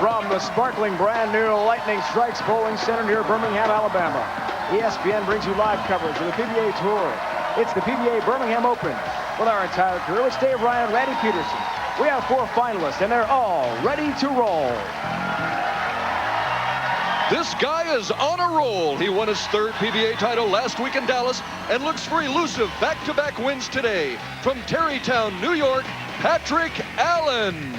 from the sparkling brand new Lightning Strikes Bowling Center near Birmingham, Alabama. ESPN brings you live coverage of the PBA Tour. It's the PBA Birmingham Open with our entire crew. It's Dave Ryan, Randy Peterson. We have 4 finalists, and they're all ready to roll. This guy is on a roll. He won his 3rd PBA title last week in Dallas and looks for elusive back-to-back wins today. From Tarrytown, New York, Patrick Allen.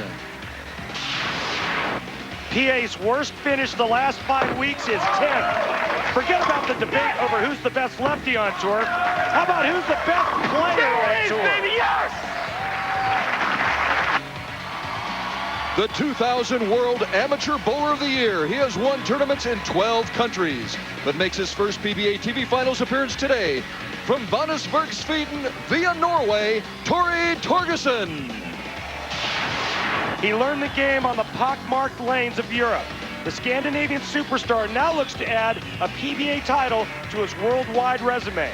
PA's worst finish the last 5 weeks is 10th. Forget about the debate over who's the best lefty on tour. How about who's the best player on tour? Baby, yes! The 2000 World Amateur Bowler of the Year. He has won tournaments in 12 countries, but makes his first PBA TV Finals appearance today. From Vannesberg, Sweden, via Norway, Torgersen. He learned the game on the pockmarked lanes of Europe. The Scandinavian superstar now looks to add a PBA title to his worldwide resume.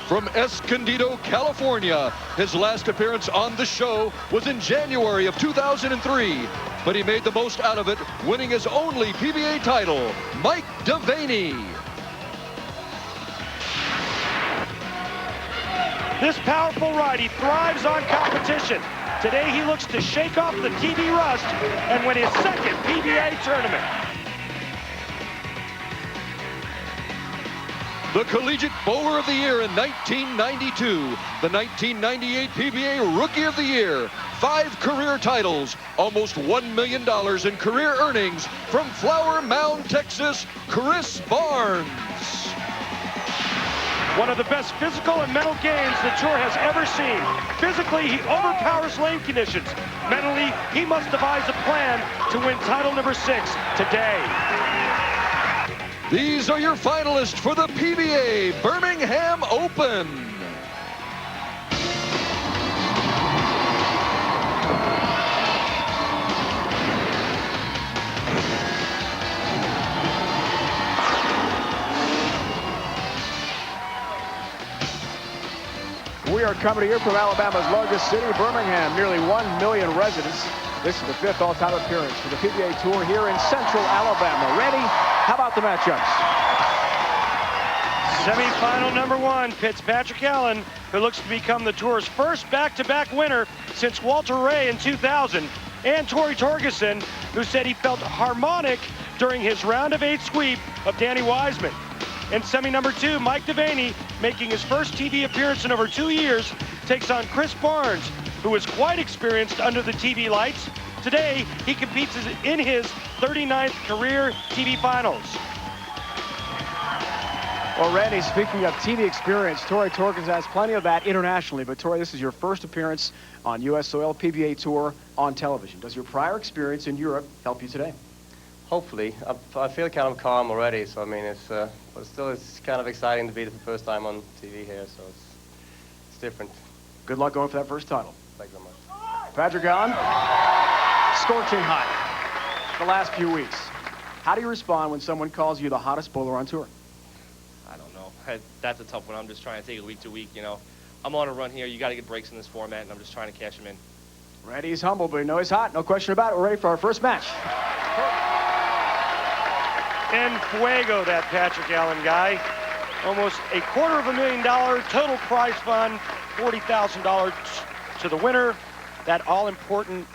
From Escondido, California, his last appearance on the show was in January of 2003, but he made the most out of it, winning his only PBA title, Mike DeVaney. This powerful righty thrives on competition. Today he looks to shake off the TV rust and win his 2nd PBA tournament. The Collegiate Bowler of the Year in 1992, the 1998 PBA Rookie of the Year, 5 career titles, almost $1 million in career earnings from Flower Mound, Texas, Chris Barnes. One of the best physical and mental games the tour has ever seen. Physically, he overpowers lane conditions. Mentally, he must devise a plan to win title number 6 today. These are your finalists for the PBA Birmingham Open. We are coming here from Alabama's largest city, Birmingham. Nearly 1 million residents. This is the 5th all-time appearance for the PBA Tour here in central Alabama. Randy, how about the matchups? Semi-final number 1 pits Patrick Allen, who looks to become the tour's first back-to-back winner since Walter Ray in 2000, and Torgersen, who said he felt harmonic during his round of 8 sweep of Danny Wiseman. In semi number 2, Mike DeVaney, making his first TV appearance in over 2 years, takes on Chris Barnes, who is quite experienced under the TV lights. Today, he competes in his 39th career TV finals. Well, Randy, speaking of TV experience, Torgersen has plenty of that internationally. But, Tori, this is your first appearance on U.S. soil, PBA Tour on television. Does your prior experience in Europe help you today? Hopefully. I feel kind of calm already, so I mean, but still it's kind of exciting to be the first time on TV here, so it's different. Good luck going for that first title. Thank you very much. Patrick Allen, scorching hot the last few weeks. How do you respond when someone calls you the hottest bowler on tour? I don't know. That's a tough one. I'm just trying to take it week to week, you know. I'm on a run here. You got to get breaks in this format, and I'm just trying to cash them in. Randy's humble, but you know he's hot. No question about it. We're ready for our first match. En fuego, that Patrick Allen guy. Almost $250,000 total prize fund, $40,000 to the winner. That all-important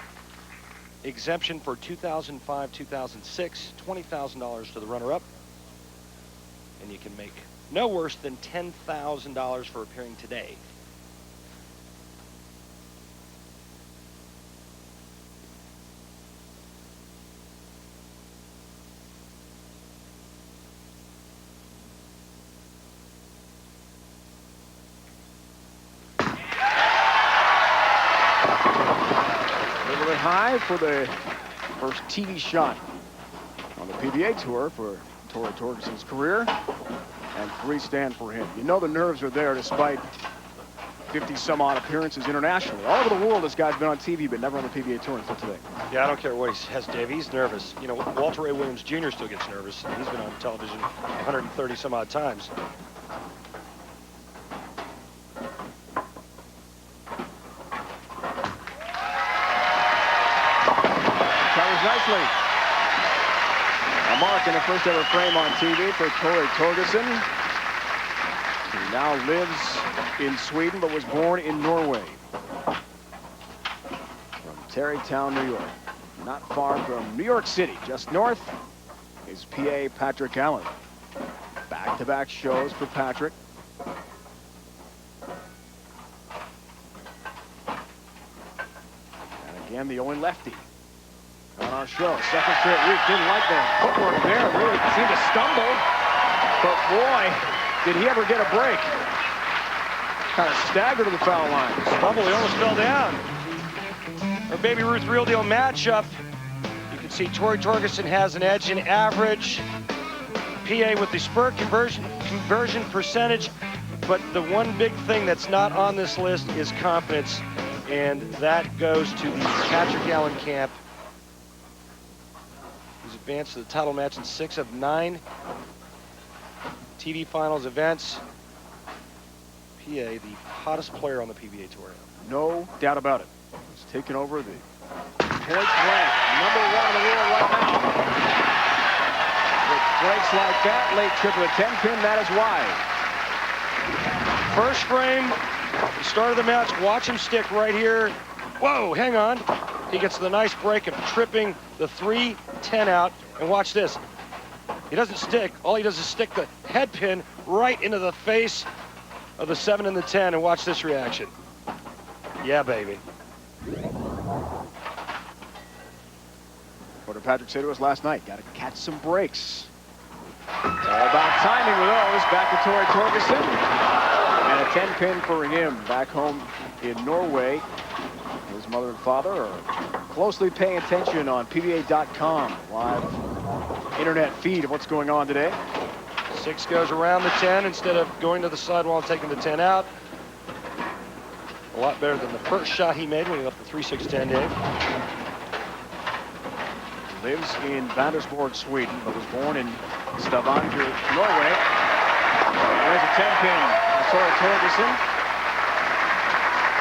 exemption for 2005, 2006, $20,000 to the runner-up. And you can make no worse than $10,000 for appearing today. High for the first TV shot on the PBA Tour for Torgersen's career, and 3 stand for him. You know the nerves are there despite 50-some-odd appearances internationally. All over the world, this guy's been on TV, but never on the PBA Tour until today. Yeah, I don't care what he says, Dave. He's nervous. You know, Walter Ray Williams Jr. still gets nervous. He's been on television 130-some-odd times. nicely. A mark in the first ever frame on TV for Torgersen, who now lives in Sweden but was born in Norway. From Tarrytown, New York. Not far from New York City, just north is PA Patrick Allen. Back-to-back shows for Patrick. And again, the only lefty on our show. Second straight week. Didn't like the footwork there. Really seemed to stumble. But boy, did he ever get a break. Kind of staggered to the foul line. Stumble, he almost fell down. Our Baby Ruth Real Deal matchup. You can see Torgersen has an edge in average. PA with the spur conversion percentage. But the one big thing that's not on this list is confidence. And that goes to the Patrick Allen camp. He's advanced to the title match in 6 of 9 TV Finals events. PA, the hottest player on the PBA Tour. No doubt about it. He's taken over the points rank, #1 in the world right now. With breaks like that, late trip of the 10-pin, that is wide. First frame, the start of the match, watch him stick right here. Whoa, hang on. He gets the nice break of tripping the 3-10 out, and watch this. He doesn't stick, all he does is stick the head pin right into the face of the 7 and the 10, and watch this reaction. Yeah, baby. What did Patrick say to us last night? Got to catch some breaks. It's all about timing with those. Back to Torgersen. And a 10-pin for him back home in Norway. His mother and father are closely paying attention on PBA.com. Live internet feed of what's going on today. 6 goes around the 10 instead of going to the sidewall and taking the 10 out. A lot better than the first shot he made when he left the 3-6-10, Dave. Lives in Vandersborg, Sweden, but was born in Stavanger, Norway. There's a 10-pin for Torgersen.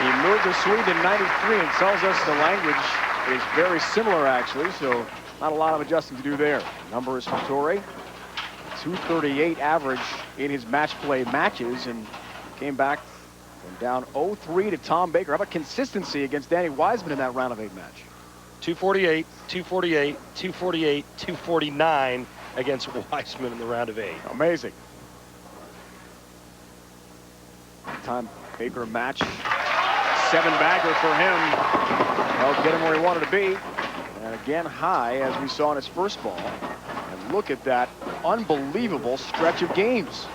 He moved to Sweden in '93 and tells us the language is very similar, actually, so not a lot of adjusting to do there. Numbers for Torre. 238 average in his match play matches, and came back from down 0-3 to Tom Baker. How about consistency against Danny Wiseman in that round of 8 match? 248, 248, 248, 249 against Wiseman in the round of 8. Amazing. Tom Baker match, 7-bagger for him. Helped get him where he wanted to be. And again, high, as we saw in his first ball. And look at that unbelievable stretch of games.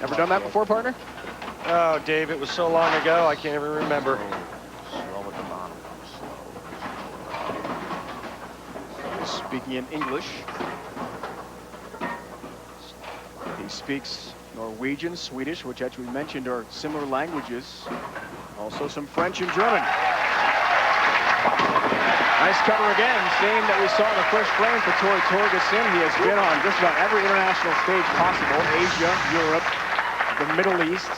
Never done that before, partner? Oh, Dave, it was so long ago, I can't even remember. Speaking in English. He speaks Norwegian, Swedish, which, as we mentioned, are similar languages. Also some French and German. Nice cover again, same that we saw in the first frame for Torgersen. He has been on just about every international stage possible. Asia, Europe, the Middle East.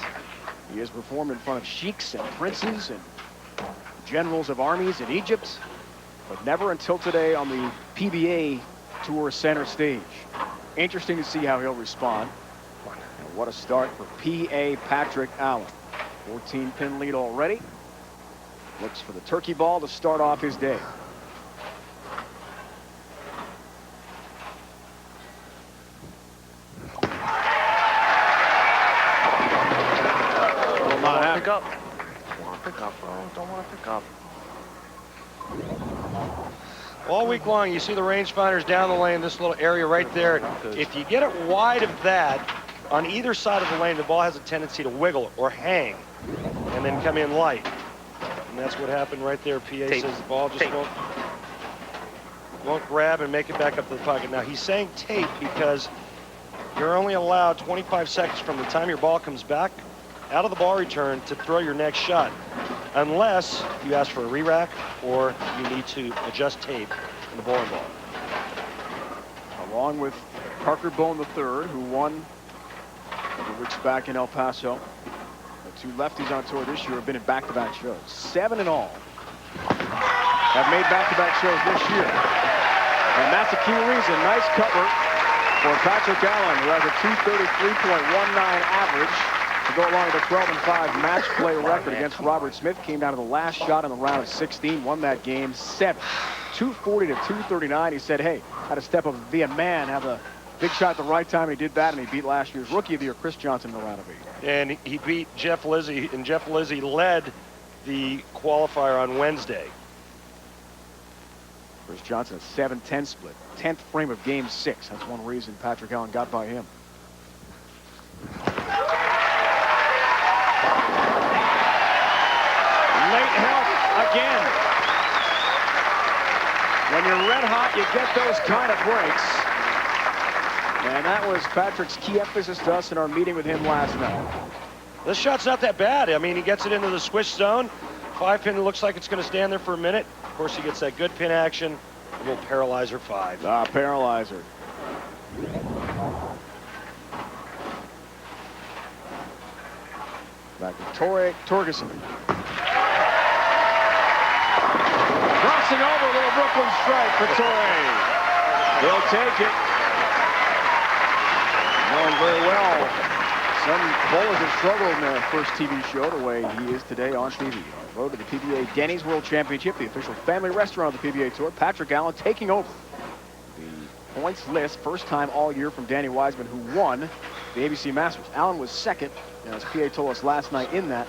He has performed in front of sheiks and princes and generals of armies in Egypt, but never until today on the PBA Tour center stage. Interesting to see how he'll respond. And what a start for PA Patrick Allen. 14-pin lead already. Looks for the turkey ball to start off his day. Don't want to pick up. Don't want to pick up, bro. Don't want to pick up. All week long, you see the rangefinders down the lane, this little area right there. If you get it wide of that, on either side of the lane, the ball has a tendency to wiggle or hang and then come in light. And that's what happened right there. PA says the ball just won't grab and make it back up to the pocket. Now, he's saying tape because you're only allowed 25 seconds from the time your ball comes back out of the ball return to throw your next shot, unless you ask for a re-rack or you need to adjust tape in the bowling ball. Along with Parker Bone III, who won a couple weeks back in El Paso. The two lefties on tour this year have been in back-to-back shows. 7 in all. have made back-to-back shows this year. And that's a key reason. Nice cover for Patrick Allen, who has a 233.19 average to go along with a 12-5 match play record against Robert Smith. Came down to the last shot in the round of 16, won that game 7, 240 to 239. He said, hey, had to step up and be a man, have a big shot at the right time. He did that, and he beat last year's Rookie of the Year, Chris Johnson, in the round of 8. And he beat Jeff Lizzie, and Jeff Lizzie led the qualifier on Wednesday. Chris Johnson, a 7-10 split. 10th frame of game 6. That's one reason Patrick Allen got by him. Late help again. When you're red hot, you get those kind of breaks. And that was Patrick's key emphasis to us in our meeting with him last night. This shot's not that bad. I mean, he gets it into the swish zone. 5-pin looks like it's going to stand there for a minute. Of course, he gets that good pin action. A little paralyzer 5. Paralyzer. Back to Torgersen. Crossing over, little Brooklyn strike for Torre. He'll take it. Going very well. Some bowlers have struggled in their first TV show the way he is today on TV. On road to the PBA Denny's World Championship, the official family restaurant of the PBA Tour. Patrick Allen taking over the points list, first time all year from Danny Wiseman, who won the ABC Masters. Allen was second, and as PA told us last night in that,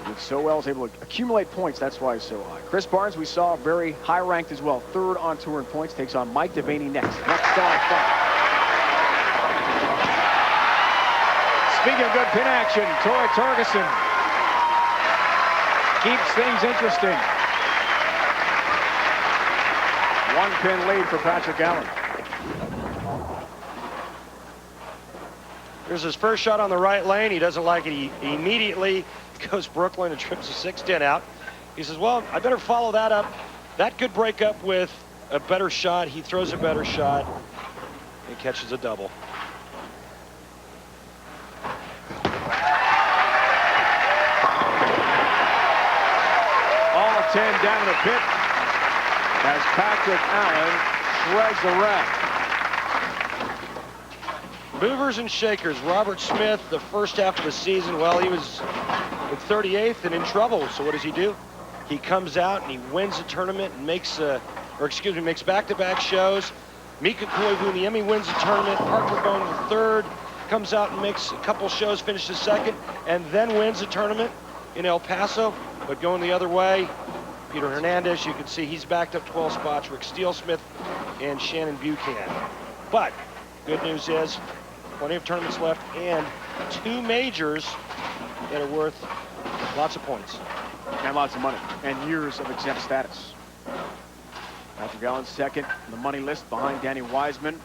he did so well, was able to accumulate points. That's why he's so high. Chris Barnes, we saw, very high ranked as well. Third on tour in points, takes on Mike DeVaney next. Next star 5. Speaking of good pin action, Torgersen keeps things interesting. 1 pin lead for Patrick Allen. Here's his first shot on the right lane. He doesn't like it. He immediately goes Brooklyn and trips a 6-10 out. He says, well, I better follow that up. That could break up with a better shot. He throws a better shot. He catches a double. All 10 down to the pit as Patrick Allen shreds the rack. Movers and shakers. Robert Smith, the first half of the season, well, he was at 38th and in trouble. So what does he do? He comes out and he wins the tournament and makes back-to-back shows. Mika Koivuniemi wins the tournament. Parker Bone the third, comes out and makes a couple shows, finishes second, and then wins the tournament in El Paso. But going the other way, Peter Hernandez, you can see he's backed up 12 spots. Rick Steelsmith and Shannon Buchanan. But good news is plenty of tournaments left and 2 majors that are worth lots of points. And lots of money and years of exempt status. Patrick Allen second on the money list behind Danny Wiseman.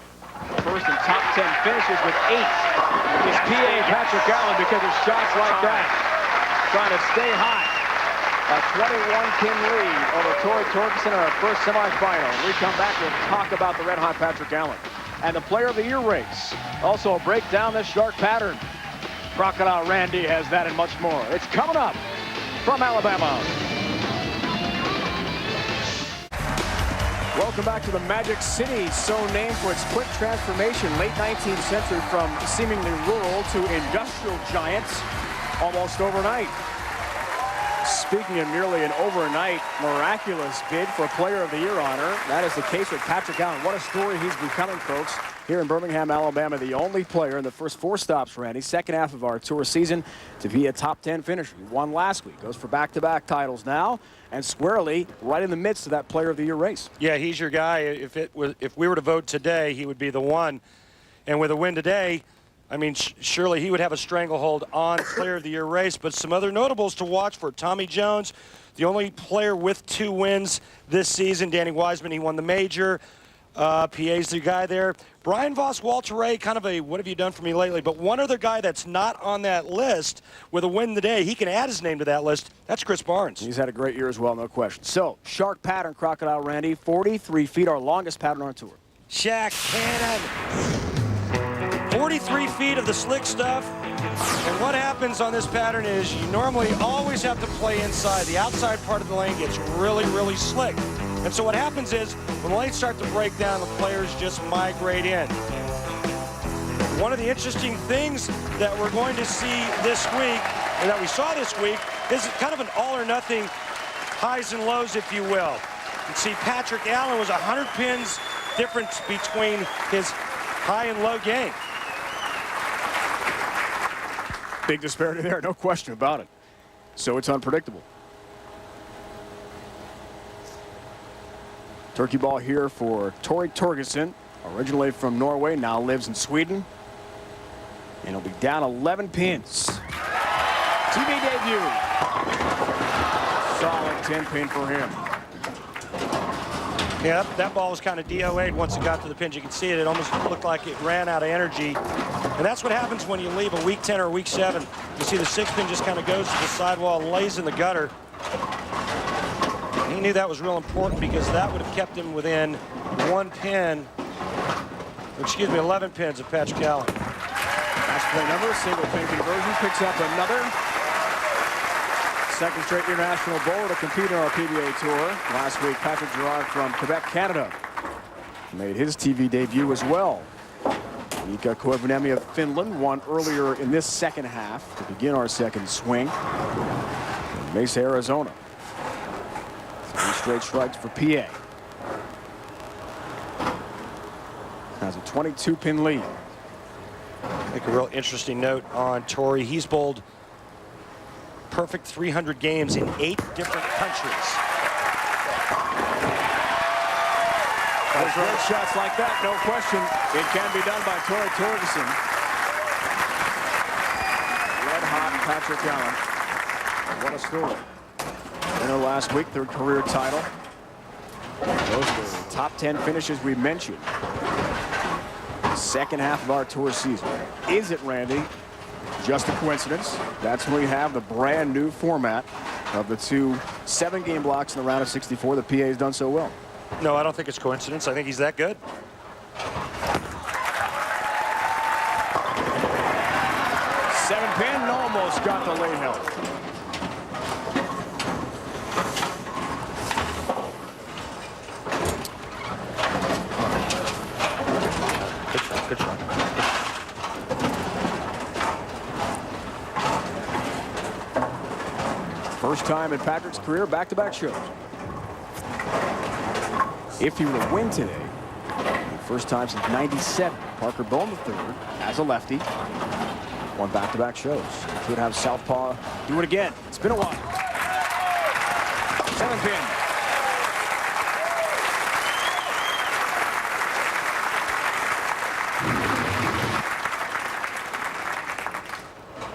First in top 10 finishes with 8 is PA Patrick Allen because of shots like that. Trying to stay hot. A 21-pin lead over Torgersen in our first semifinal. When we come back, we'll talk about the red-hot Patrick Allen and the Player of the Year race. Also, break down this shark pattern. Crocodile Randy has that and much more. It's coming up from Alabama. Welcome back to the Magic City, so named for its quick transformation, late 19th century, from seemingly rural to industrial giants almost overnight. Speaking of nearly an overnight miraculous bid for Player of the Year honor, that is the case with Patrick Allen. What a story he's becoming, folks. Here in Birmingham, Alabama, the only player in the first 4 stops, Randy, second half of our tour season, to be a top 10 finisher. He won last week, goes for back-to-back titles now, and squarely right in the midst of that Player of the Year race. Yeah, he's your guy. If we were to vote today, he would be the one. And with a win today, I mean, surely he would have a stranglehold on Player of the Year race. But some other notables to watch for: Tommy Jones, the only player with 2 wins this season. Danny Wiseman, he won the major. PA's the guy there. Brian Voss, Walter Ray, kind of a what have you done for me lately? But one other guy that's not on that list with a win today, he can add his name to that list. That's Chris Barnes. He's had a great year as well, no question. So, shark pattern, Crocodile Randy, 43 feet, our longest pattern on tour. Shaq Cannon. 43 feet of the slick stuff. And what happens on this pattern is you normally always have to play inside. The outside part of the lane gets really, really slick. And so what happens is when the lanes start to break down, the players just migrate in. One of the interesting things that we're going to see this week, or that we saw this week, is kind of an all or nothing highs and lows, if you will. You can see Patrick Allen was 100 pins difference between his high and low game. Big disparity there, no question about it. So it's unpredictable. Turkey ball here for Torgersen, originally from Norway, now lives in Sweden. And he'll be down 11 pins. TV debut. Solid 10 pin for him. Yeah, that ball was kind of DOA'd once it got to the pins. You can see it. It almost looked like it ran out of energy. And that's what happens when you leave a week 10 or a week 7. You see the 6 pin just kind of goes to the sidewall and lays in the gutter. And he knew that was real important because that would have kept him within 1 pin, excuse me, 11 pins of Patrick Allen. Last play number, single pin conversion, picks up another. Second straight international bowler to compete on our PBA tour. Last week, Patrick Gerard from Quebec, Canada, made his TV debut as well. Mika Koivuniemi of Finland won earlier in this second half to begin our second swing. And Mesa, Arizona. 3 straight strikes for PA. Has a 22-pin lead. Make a real interesting note on Torrey. He's bowled perfect 300 games in 8 different countries. Those red shots like that, no question, it can be done by Torgersen. Red hot Patrick Allen. What a story. Winner last week, 3rd career title. Those were the top 10 finishes we mentioned. Second half of our tour season. Is it, Randy, just a coincidence? That's when we have the brand new format of the 2 7-game blocks in the round of 64 that PA has done so well. No, I don't think it's coincidence. I think he's that good. Seven pin, almost got the late help. Good shot. First time in Patrick's career, back-to-back shows. If he were to win today, first time since '97, Parker Bowen III as a lefty won back-to-back shows. Could have southpaw do it again. It's been a while. 7 pin.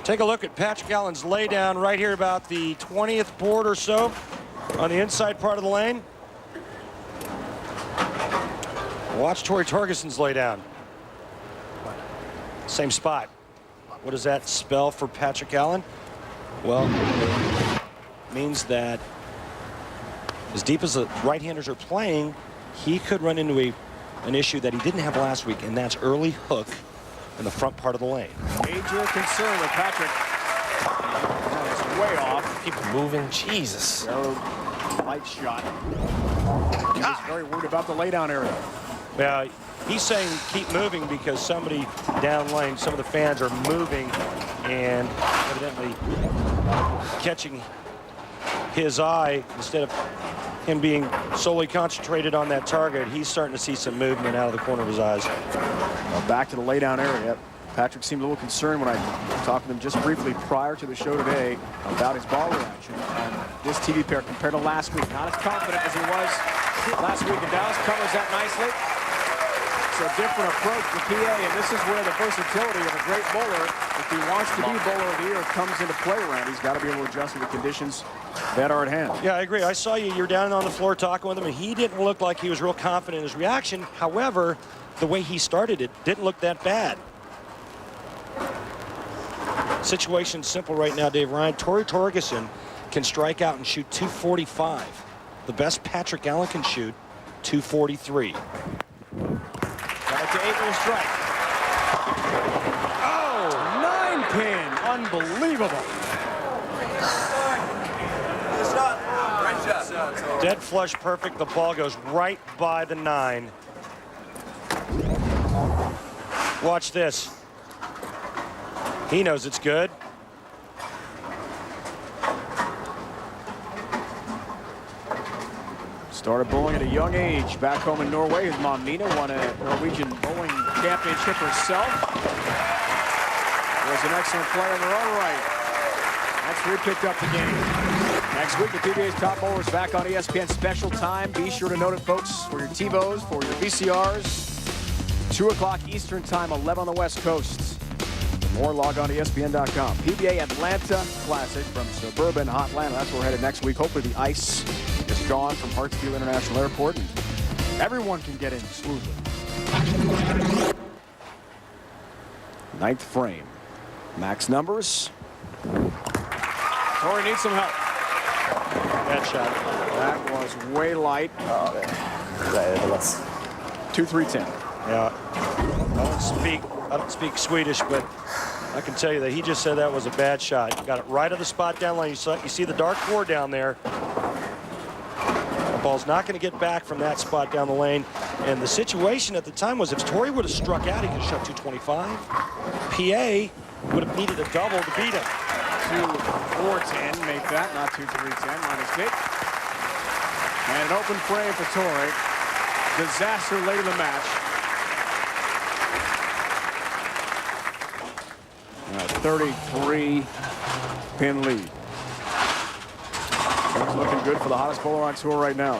Take a look at Patrick Allen's laydown right here about the 20th board or so on the inside part of the lane. Watch Torgersen's laydown. Same spot. What does that spell for Patrick Allen? Well, it means that as deep as the right-handers are playing, he could run into an issue that he didn't have last week, and that's early hook in the front part of the lane. Major concern with Patrick. It's way off. Keep moving, Jesus. Light shot. He's very worried about the laydown area. Yeah, he's saying keep moving because somebody down lane, some of the fans are moving and evidently catching his eye instead of him being solely concentrated on that target. He's starting to see some movement out of the corner of his eyes. Well, back to the laydown area. Patrick seemed a little concerned when I talked to him just briefly prior to the show today about his ball reaction. And this TV pair compared to last week, not as confident as he was last week in Dallas, covers that nicely. It's a different approach for PA, and this is where the versatility of a great bowler, if he wants to be bowler of the year, comes into play around. He's got to be able to adjust to the conditions that are at hand. Yeah, I agree. I saw you're down on the floor talking with him, and he didn't look like he was real confident in his reaction. However, the way he started it didn't look that bad. Situation's simple right now, Dave Ryan. Torgersen can strike out and shoot 245. The best Patrick Allen can shoot 243. Back to 8 with a strike. Oh, 9 pin. Unbelievable. Dead flush perfect. The ball goes right by the 9. Watch this. He knows it's good. Started bowling at a young age. Back home in Norway, his mom Nina won a Norwegian bowling championship herself. Was an excellent player in her own right. That's where he picked up the game. Next week, the PBA's top bowlers back on ESPN Special Time. Be sure to note it, folks, for your TiVos, for your VCRs. 2 o'clock Eastern Time, 11 on the West Coast. For more, log on to ESPN.com. PBA Atlanta Classic from suburban Hotlanta. That's where we're headed next week. Hopefully the ice is gone from Hartsfield International Airport and everyone can get in smoothly. 9th frame. Max numbers. Torrey needs some help. Bad shot. That was way light. 2-3-10. Yeah. I don't speak Swedish, but I can tell you that he just said that was a bad shot. Got it right at the spot down line. You see the dark 4 down there. The ball's not going to get back from that spot down the lane. And the situation at the time was if Torrey would have struck out, he could have shot 225. PA would have needed a double to beat him. 2-4-10, make that, not 2-3-10, minus 8. And an open frame for Torrey. Disaster late in the match. 33 pin lead. It's looking good for the hottest bowler on tour right now.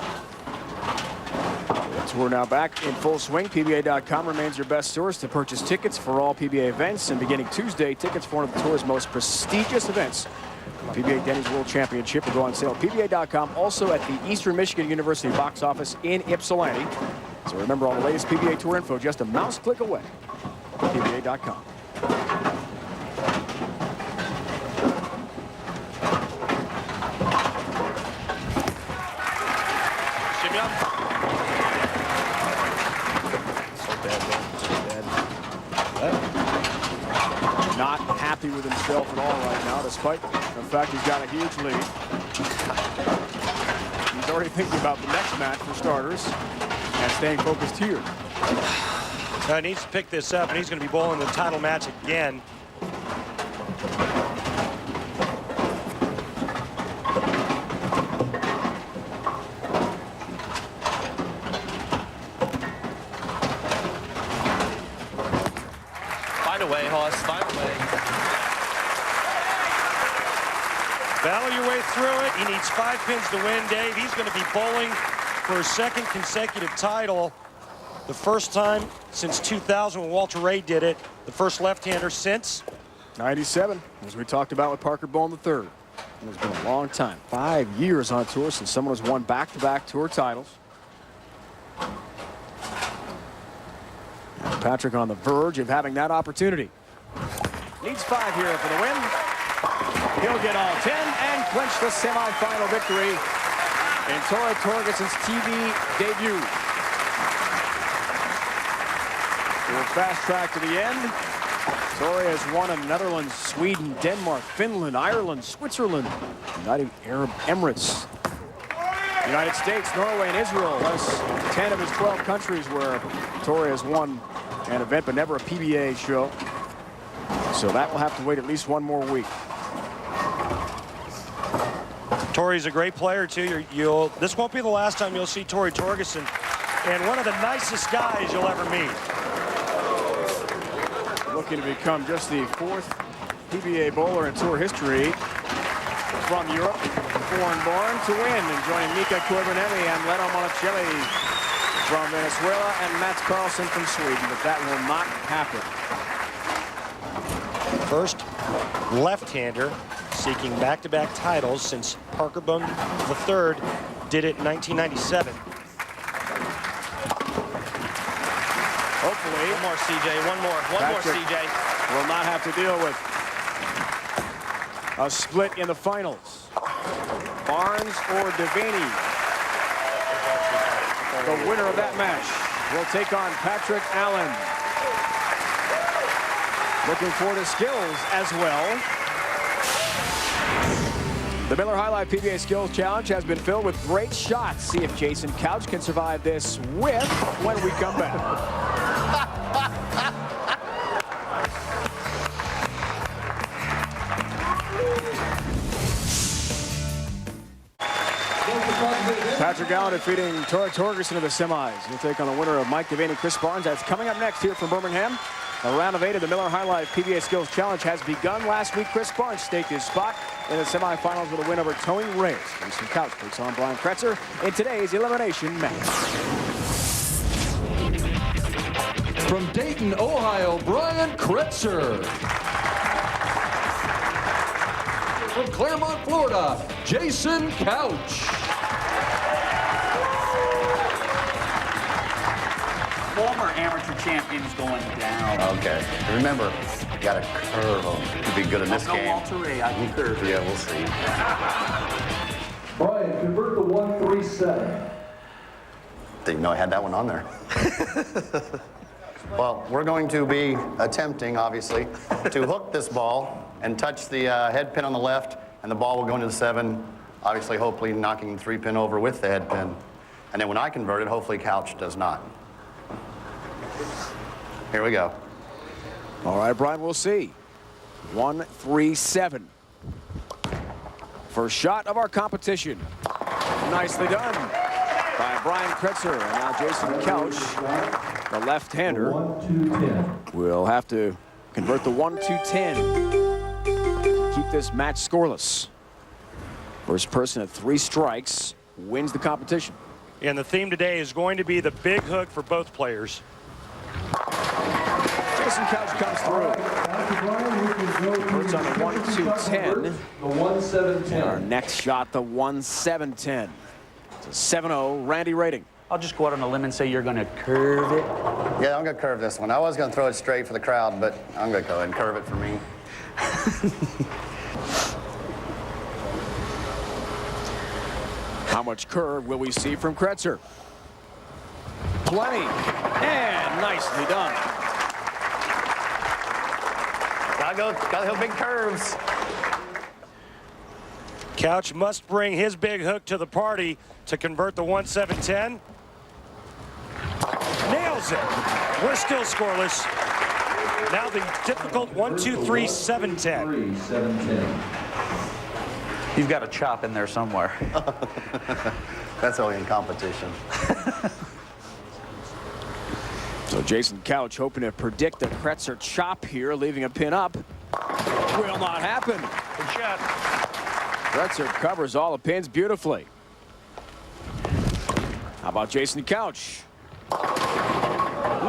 The tour now back in full swing. PBA.com remains your best source to purchase tickets for all PBA events. And beginning Tuesday, tickets for one of the tour's most prestigious events, PBA Denny's World Championship, will go on sale at PBA.com. Also at the Eastern Michigan University box office in Ypsilanti. So remember, all the latest PBA Tour info just a mouse click away. PBA.com. Not happy with himself at all right now, despite the fact he's got a huge lead. He's already thinking about the next match for starters and staying focused here. He needs to pick this up, and he's going to be bowling the title match again. Find a way, Hoss. Find a way. Battle your way through it. He needs 5 pins to win, Dave. He's going to be bowling for his 2nd consecutive title. The first time since 2000 when Walter Ray did it. The first left-hander since 97, as we talked about with Parker Bowen III. It's been a long time. 5 years on tour since someone has won back-to-back tour titles. And Patrick on the verge of having that opportunity. Needs 5 here for the win. He'll get all 10 and clinch the semifinal victory in Torgersen's TV debut. We'll fast track to the end. Torrey has won in Netherlands, Sweden, Denmark, Finland, Ireland, Switzerland, United Arab Emirates, United States, Norway, and Israel. That's 10 of his 12 countries where Torrey has won an event, but never a PBA show. So that will have to wait at least one more week. Torrey's a great player, too. This won't be the last time you'll see Torrey Torgersen, and one of the nicest guys you'll ever meet. Looking to become just the 4th PBA bowler in tour history from Europe, foreign-born, to win, and joining Mika Koivuneli and Leno Monticelli from Venezuela and Mats Carlson from Sweden, but that will not happen. First left-hander seeking back-to-back titles since Parker Bowen III did it in 1997. Hopefully, One more, CJ. One more, CJ. Will not have to deal with a split in the finals. Barnes or DeVaney. The winner of that match will take on Patrick Allen. Looking for the skills as well. The Miller High Life PBA Skills Challenge has been filled with great shots. See if Jason Couch can survive this whiff when we come back. Patrick Allen defeating Torgersen in the semis. He'll take on the winner of Mike DeVaney, Chris Barnes. That's coming up next here from Birmingham. The round of 8 of the Miller High Life PBA Skills Challenge has begun. Last week, Chris Barnes staked his spot in the semifinals with a win over Tony Reyes. Jason Couch takes on Brian Kretzer in today's elimination match. From Dayton, Ohio, Brian Kretzer. From Claremont, Florida, Jason Couch. Former amateur champions going down. Okay. Remember, you got to curve them to be good in this game. Walter Ray, I can curve. Yeah, we'll see. Brian, convert the 137. Didn't know I had that one on there. Well, we're going to be attempting, obviously, to hook this ball and touch the head pin on the left, and the ball will go into the 7, obviously, hopefully knocking the 3-pin over with the head pin. And then when I convert it, hopefully Couch does not. Here we go. All right, Brian, we'll see. 1-3-7. First shot of our competition. Nicely done by Brian Kretzer. And now Jason Couch, the left-hander, will have to convert the 1-2-10 to keep this match scoreless. First person at 3 strikes wins the competition. And the theme today is going to be the big hook for both players. Jason Couch comes through. Converts on the 1-2-10. The 1-7-10. Our next shot, the 1-7-10. It's a 7-0 Randy rating. I'll just go out on a limb and say you're going to curve it. Yeah, I'm going to curve this one. I was going to throw it straight for the crowd, but I'm going to go ahead and curve it for me. How much curve will we see from Kretzer? Plenty. And nicely done. Gotta hit big curves. Couch must bring his big hook to the party to convert the 1-7-10. Nails it. We're still scoreless. Now the difficult 1-2-3-7-10. 7-10. You've got a chop in there somewhere. That's only in competition. So Jason Couch hoping to predict a Kretzer chop here, leaving a pin up. Will not happen. Good shot. Kretzer covers all the pins beautifully. How about Jason Couch?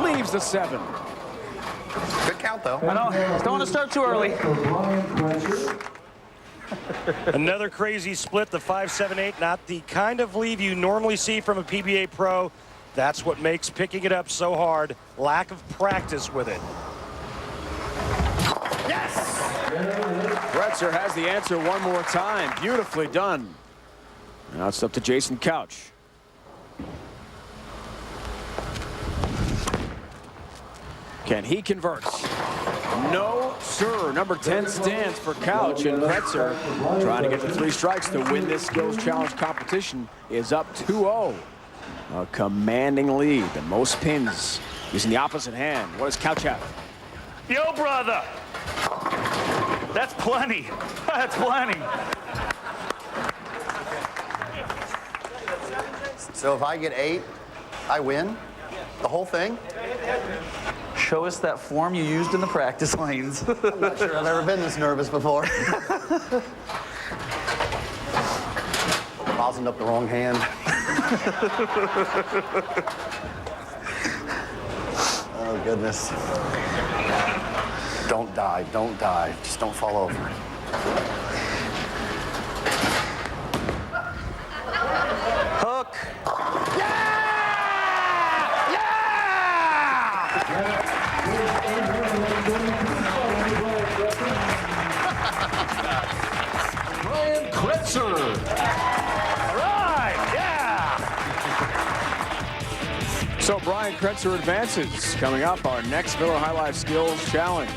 Leaves the 7. Good count, though. I know. Don't want to start too early. Another crazy split, the 5-7-8. Not the kind of leave you normally see from a PBA pro. That's what makes picking it up so hard. Lack of practice with it. Yes! Kretzer has the answer one more time. Beautifully done. Now it's up to Jason Couch. Can he convert? No, sir. Number 10 stands for Couch, and Kretzer trying to get to 3 strikes to win this skills challenge competition is up 2-0. A commanding lead, the most pins using the opposite hand. What does Couch have? Yo, brother. That's plenty. That's plenty. So if I get 8, I win? The whole thing? Show us that form you used in the practice lanes. I'm not sure I've ever been this nervous before. Rosined up the wrong hand. Oh, goodness. Don't die, don't die. Just don't fall over. Hook. Brian Kretzer. All right, yeah. So Brian Kretzer advances. Coming up, our next Miller High Life Skills Challenge.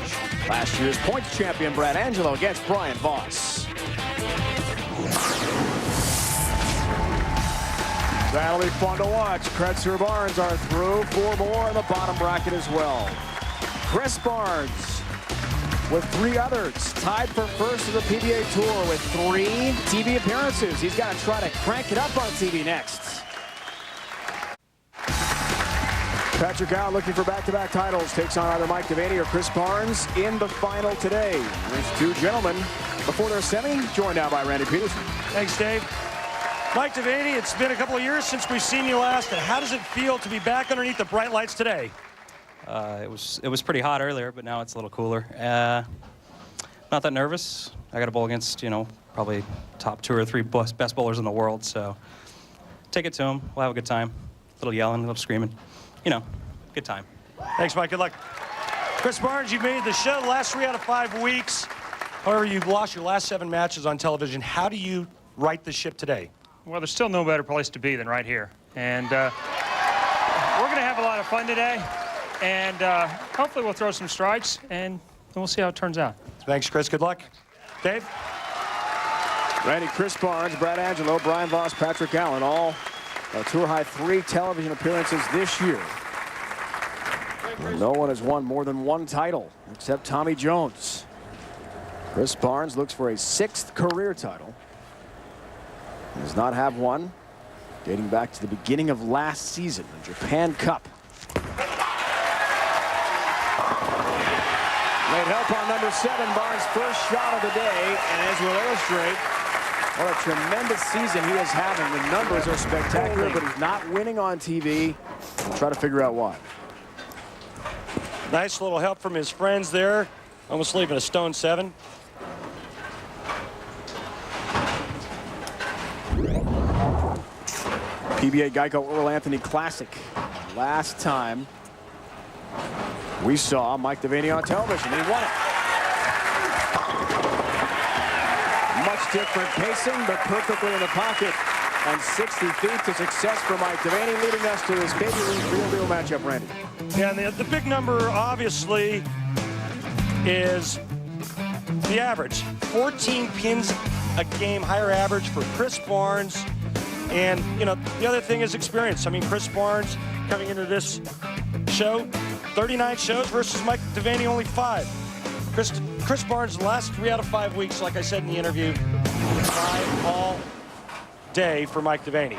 Last year's points champion Brad Angelo against Brian Voss. That'll be fun to watch. Kretzer Barnes are through. 4 more in the bottom bracket as well. Chris Barnes with 3 others, tied for first of the PBA Tour with 3 TV appearances. He's got to try to crank it up on TV next. Patrick Allen looking for back-to-back titles. Takes on either Mike DeVaney or Chris Barnes in the final today. There's 2 gentlemen before their semi, joined now by Randy Peterson. Thanks, Dave. Mike DeVaney, it's been a couple of years since we've seen you last. How does it feel to be back underneath the bright lights today? It was pretty hot earlier, but now it's a little cooler. Not that nervous. I got a bowl against, probably top 2 or 3 best bowlers in the world, so take it to them. We'll have a good time. A little yelling, a little screaming. Good time. Thanks, Mike. Good luck. Chris Barnes, you've made the show the last 3 out of 5 weeks. However, you've lost your last 7 matches on television. How do you right the ship today? Well, there's still no better place to be than right here. And we're going to have a lot of fun today. And hopefully we'll throw some strikes, and we'll see how it turns out. Thanks, Chris. Good luck. Dave? Randy, Chris Barnes, Brad Angelo, Brian Voss, Patrick Allen, all tour-high 3 television appearances this year. And no one has won more than 1 title except Tommy Jones. Chris Barnes looks for a 6th career title. He does not have one dating back to the beginning of last season, the Japan Cup. Late help on number 7, Barnes' first shot of the day, and as we'll illustrate, what a tremendous season he is having. The numbers are spectacular, but he's not winning on TV. We'll try to figure out why. Nice little help from his friends there. Almost leaving a stone 7. PBA Geico Earl Anthony Classic. Last time we saw Mike DeVaney on television, he won it. Much different pacing, but perfectly in the pocket. And 60 feet to success for Mike DeVaney, leading us to his favorite real deal matchup, Randy. Yeah, and the big number, obviously, is the average. 14 pins a game, higher average for Chris Barnes. And, the other thing is experience. I mean, Chris Barnes coming into this show, 39 shows versus Mike DeVaney, only 5. Chris Barnes, the last 3 out of 5 weeks, like I said in the interview, 5 all day for Mike DeVaney.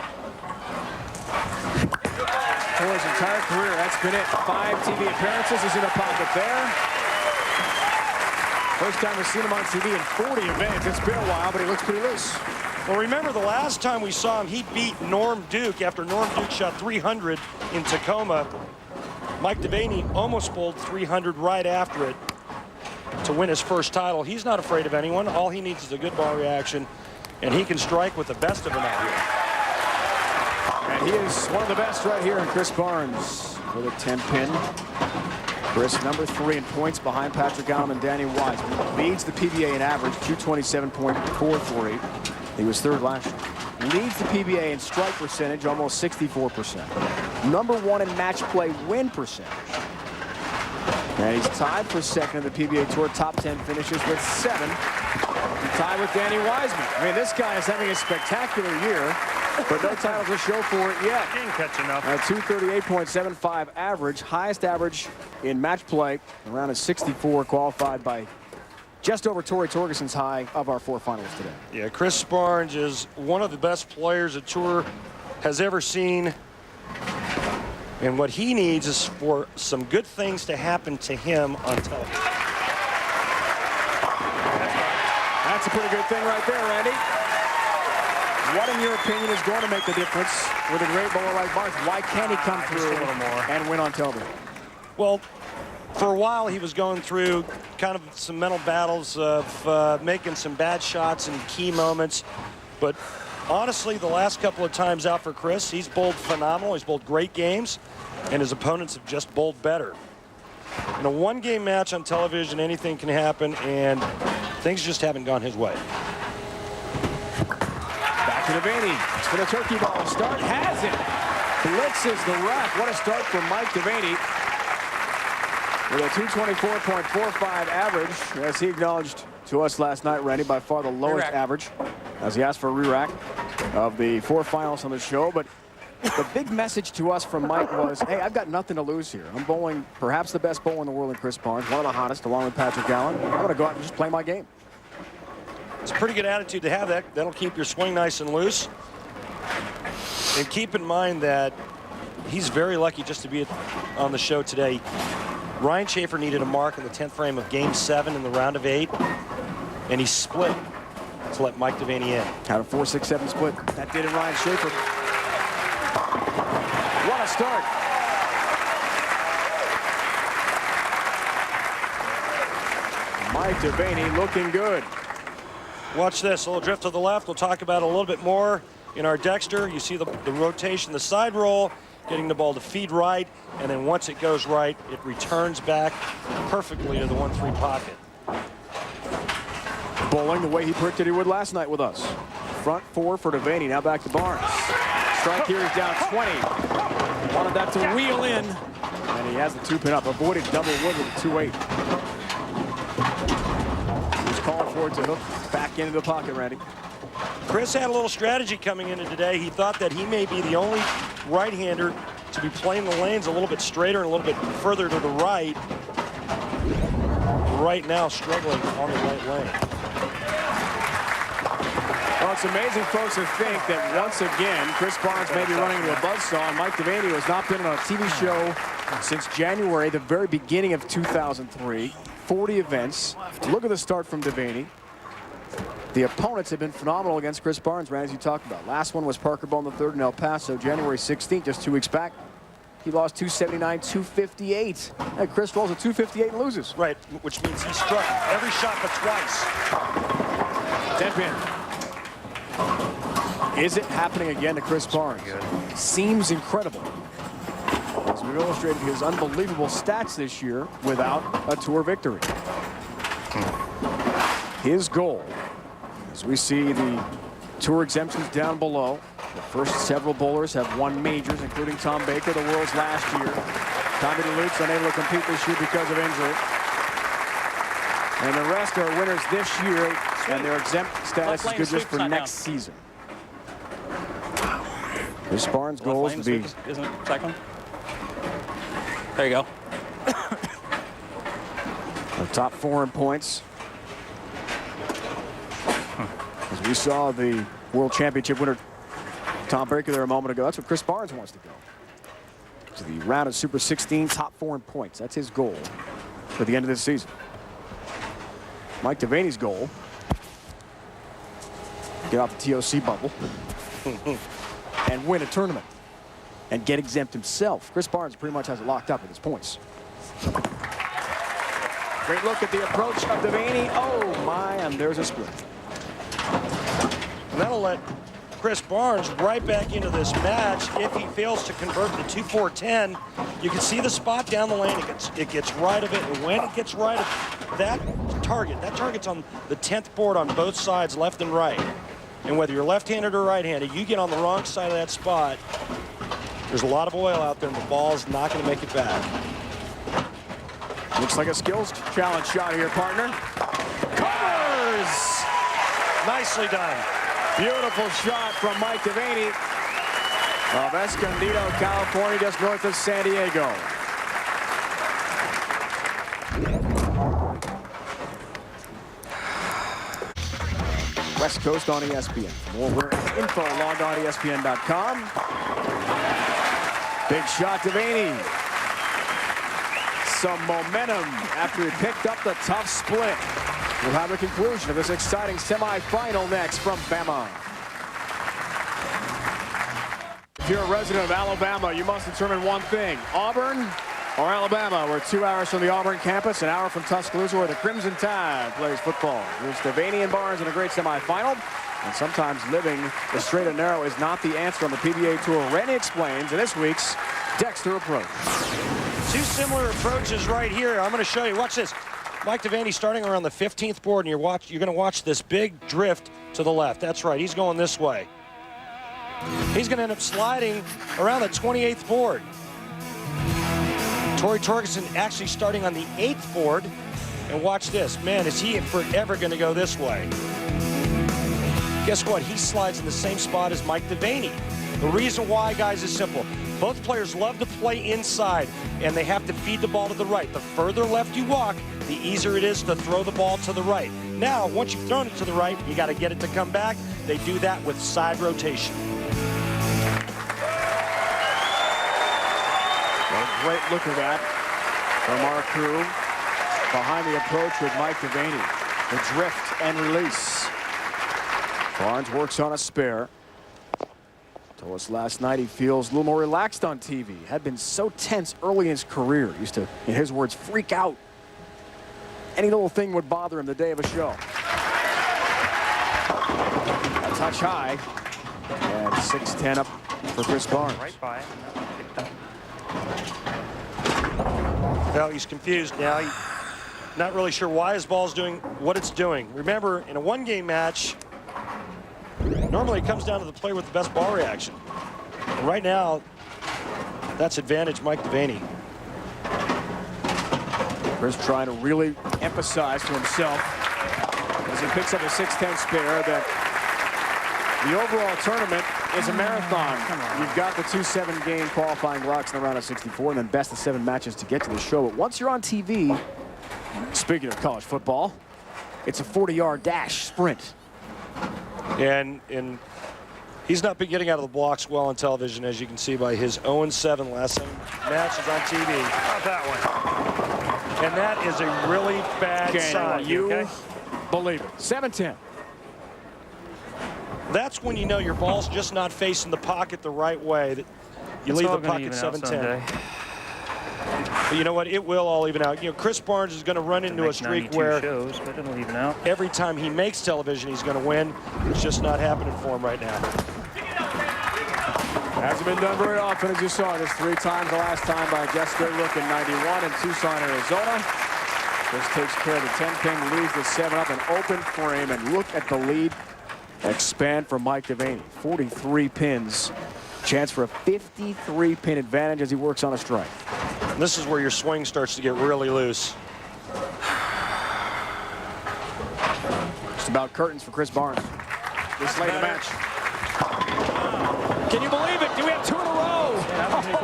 For his entire career, that's been it. 5 TV appearances. He's in the pocket there. First time we've seen him on TV in 40 events. It's been a while, but he looks pretty loose. Well, remember the last time we saw him, he beat Norm Duke after Norm Duke shot 300 in Tacoma. Mike DeVaney almost bowled 300 right after it to win his first title. He's not afraid of anyone. All he needs is a good ball reaction, and he can strike with the best of them out here. And he is one of the best right here in Chris Barnes with a 10-pin. Chris, number 3 in points behind Patrick Allen and Danny Wiseman. Leads the PBA in average, 227.43. He was 3rd last year. Leads the PBA in strike percentage, almost 64%. Number 1 in match play win percentage. And he's tied for 2nd in the PBA Tour, top 10 finishes with 7. He's tied with Danny Wiseman. I mean, this guy is having a spectacular year, but no title to show for it yet. Didn't catch enough. A 238.75 average, highest average in match play, around a 64, qualified by just over Torgersen's high of our 4 finalists today. Yeah, Chris Barnes is one of the best players the tour has ever seen. And what he needs is for some good things to happen to him on television. That's a pretty good thing right there, Randy. What, in your opinion, is going to make the difference with a great bowler like Barnes? Why can't he come through a little more and win on television? Well, for a while, he was going through kind of some mental battles of making some bad shots in key moments. But honestly, the last couple of times out for Chris, he's bowled phenomenal. He's bowled great games, and his opponents have just bowled better. In a 1-game match on television, anything can happen, and things just haven't gone his way. Back to DeVaney. For the turkey ball. Start has it. Blitzes the rack. What a start for Mike DeVaney. With a 224.45 average, as he acknowledged to us last night, Randy, by far the lowest average, as he asked for a re-rack of the 4 finals on the show. But the big message to us from Mike was, hey, I've got nothing to lose here. I'm bowling perhaps the best bowler in the world in Chris Barnes, one of the hottest, along with Patrick Allen. I'm going to go out and just play my game. It's a pretty good attitude to have. That'll keep your swing nice and loose. And keep in mind that he's very lucky just to be on the show today. Ryan Schaefer needed a mark in the 10th frame of Game 7 in the round of 8, and he split to let Mike DeVaney in. Had a 4-6-7 split. That did it, Ryan Schaefer. What a start. Mike DeVaney looking good. Watch this, a little drift to the left. We'll talk about it a little bit more in our Dexter. You see the rotation, the side roll, getting the ball to feed right, and then once it goes right, it returns back perfectly to the 1-3 pocket. Bowling the way he predicted he would last night with us. Front 4 for DeVaney, now back to Barnes. Strike here is down 20. Wanted that to wheel in, and he has the 2-pin up. Avoided double wood with a 2-8. He's calling for it to hook back into the pocket, Randy. Chris had a little strategy coming into today. He thought that he may be the only right-hander to be playing the lanes a little bit straighter and a little bit further to the right. Right now, struggling on the right lane. Well, it's amazing, folks, to think that once again, Chris Barnes may be running into a buzzsaw, and Mike DeVaney, who has not been on a TV show since January, the very beginning of 2003. 40 events. Look at the start from DeVaney. The opponents have been phenomenal against Chris Barnes, Randy, as you talked about. Last one was Parker Bowen III in El Paso, January 16th, just 2 weeks back. He lost 279, 258. And Chris rolls a 258 and loses. Right, which means he struck every shot but twice. 10-pin. Is it happening again to Chris Barnes? Seems incredible. As we've illustrated his unbelievable stats this year without a tour victory. His goal, as we see the tour exemptions down below, the first several bowlers have won majors, including Tom Baker, the world's last year. Tommy DeLuke's unable to compete this year because of injury. And the rest are winners this year, and their exempt status is good just for next season. Chris Barnes' goal is to be... Isn't it second? There you go. The top 4 in points. As we saw the World Championship winner Tom Baker there a moment ago, that's what Chris Barnes wants to go. To the round of Super 16, top 4 in points. That's his goal for the end of this season. Mike DeVaney's goal, get off the TOC bubble and win a tournament and get exempt himself. Chris Barnes pretty much has it locked up with his points. Great look at the approach of DeVaney. Oh my, and there's a split. And that'll let Chris Barnes right back into this match if he fails to convert the 2-4-10. You can see the spot down the lane. It gets right of it, and when it gets right of that target's on the 10th board on both sides, left and right. And whether you're left-handed or right-handed, you get on the wrong side of that spot, there's a lot of oil out there, and the ball's not going to make it back. Looks like a skills challenge shot here, partner. Covers! Nicely done. Beautiful shot from Mike DeVaney of Escondido, California, just north of San Diego. West Coast on ESPN. For more info, log on ESPN.com. Big shot, DeVaney. Some momentum after he picked up the tough split. We'll have a conclusion of this exciting semifinal next from Bama. If you're a resident of Alabama, you must determine one thing: Auburn or Alabama. We're 2 hours from the Auburn campus, an hour from Tuscaloosa, where the Crimson Tide plays football. Here's DeVaney and Barnes in a great semifinal. And sometimes living the straight and narrow is not the answer on the PBA Tour. Randy explains in this week's Dexter approach. 2 similar approaches right here. I'm going to show you. Watch this. Mike DeVaney starting around the 15th board, and you're going to watch this big drift to the left. That's right. He's going this way. He's going to end up sliding around the 28th board. Torgersen actually starting on the 8th board. And watch this. Man, is he forever going to go this way? Guess what? He slides in the same spot as Mike DeVaney. The reason why, guys, is simple. Both players love to play inside, and they have to feed the ball to the right. The further left you walk, the easier it is to throw the ball to the right. Now, once you've thrown it to the right, you got to get it to come back. They do that with side rotation. Well, great look at that from our crew behind the approach with Mike DeVaney. The drift and release. Barnes works on a spare. Told us last night he feels a little more relaxed on TV. Had been so tense early in his career. Used to, in his words, freak out. Any little thing would bother him the day of a show. A touch high. And 6-10 up for Chris Barnes. Right by it. Well, he's confused now. He's not really sure why his ball's doing what it's doing. Remember, in a one-game match, normally it comes down to the player with the best ball reaction. And right now, that's advantage Mike DeVaney. Chris trying to really emphasize to himself as he picks up a 6-10 spare that the overall tournament is a marathon. You've got the 2 7-game qualifying blocks in the round of 64 and then best of 7 matches to get to the show. But once you're on TV, speaking of college football, it's a 40-yard dash sprint. And he's not been getting out of the blocks well on television, as you can see by his 0-7 last 7 matches on TV. Not that one. And that is a really bad sign. You believe it. 7-10. That's when you know your ball's just not facing the pocket the right way. That you leave the pocket 7-10. But you know what? It will all even out. You know, Chris Barnes is going to run into a streak where shows, but it'll even out. every time he makes television, he's going to win. It's just not happening for him right now. Hasn't been done very often, as you saw. Just 3 times the last time by Just Great Look in 91 in Tucson, Arizona. This takes care of the 10-pin, leaves the 7 up, an open frame, and look at the lead expand for Mike DeVaney. 43 pins. Chance for a 53-pin advantage as he works on a strike. And this is where your swing starts to get really loose. Just about curtains for Chris Barnes. This late in the match. Can you believe it? Do we have 2 in a row?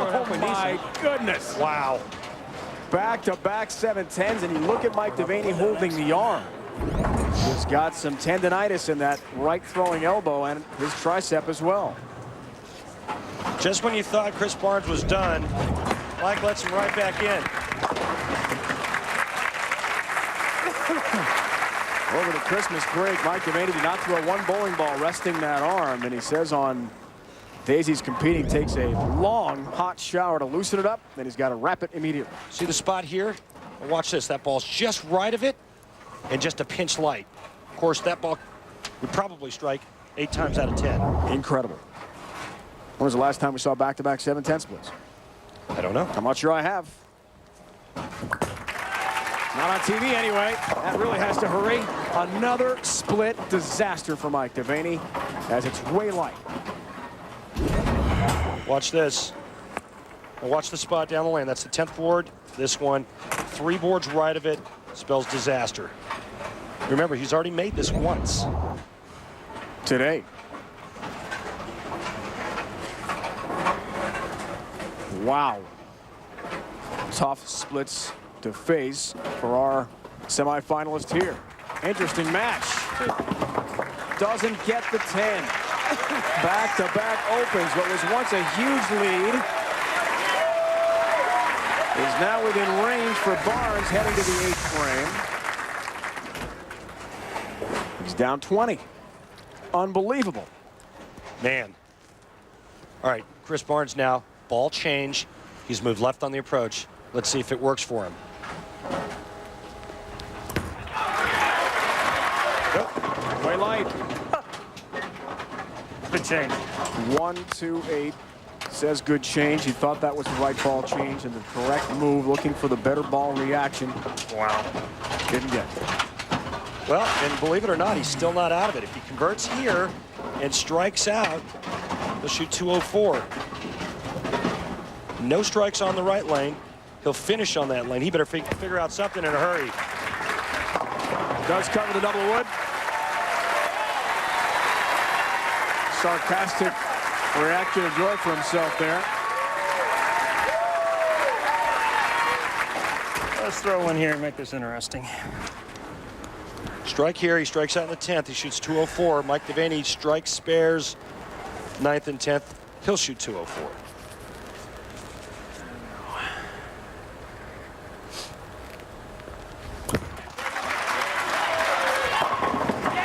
Oh my goodness. Wow. Back-to-back 7-10s, and you look at Mike DeVaney holding the arm. He's got some tendonitis in that right throwing elbow and his tricep as well. Just when you thought Chris Barnes was done, Mike lets him right back in. Over the Christmas break, Mike DeVaney did not throw 1 bowling ball resting that arm, and he says on days he's competing, takes a long, hot shower to loosen it up, then he's got to wrap it immediately. See the spot here? Well, watch this. That ball's just right of it and just a pinch light. Of course, that ball would probably strike 8 times out of 10. Incredible. When was the last time we saw back-to-back 7-10 splits? I don't know. I'm not sure I have. Not on TV anyway. That really has to hurry. Another split disaster for Mike DeVaney as it's way light. Watch this. Now watch the spot down the lane. That's the 10th board. This one, 3 boards right of it, spells disaster. Remember, he's already made this once. Today. Wow. Tough splits to face for our semifinalist here. Interesting match. Doesn't get the 10. Back-to-back opens what was once a huge lead. Is now within range for Barnes heading to the 8th frame. He's down 20. Unbelievable. Man. All right, Chris Barnes now. Ball change. He's moved left on the approach. Let's see if it works for him. Nope. Way light. Good change. 1-2-8 says good change. He thought that was the right ball change and the correct move, looking for the better ball reaction. Wow. Didn't get it. Well, and believe it or not, he's still not out of it. If he converts here and strikes out, he'll shoot 204. No strikes on the right lane. he'll finish on that lane. He better figure out something in a hurry. Does cover the double wood. Sarcastic reaction of joy for himself there. Let's throw one here and make this interesting. Strike here, he strikes out in the 10th. He shoots 204. Mike DeVaney strikes, spares, 9th and 10th. He'll shoot 204.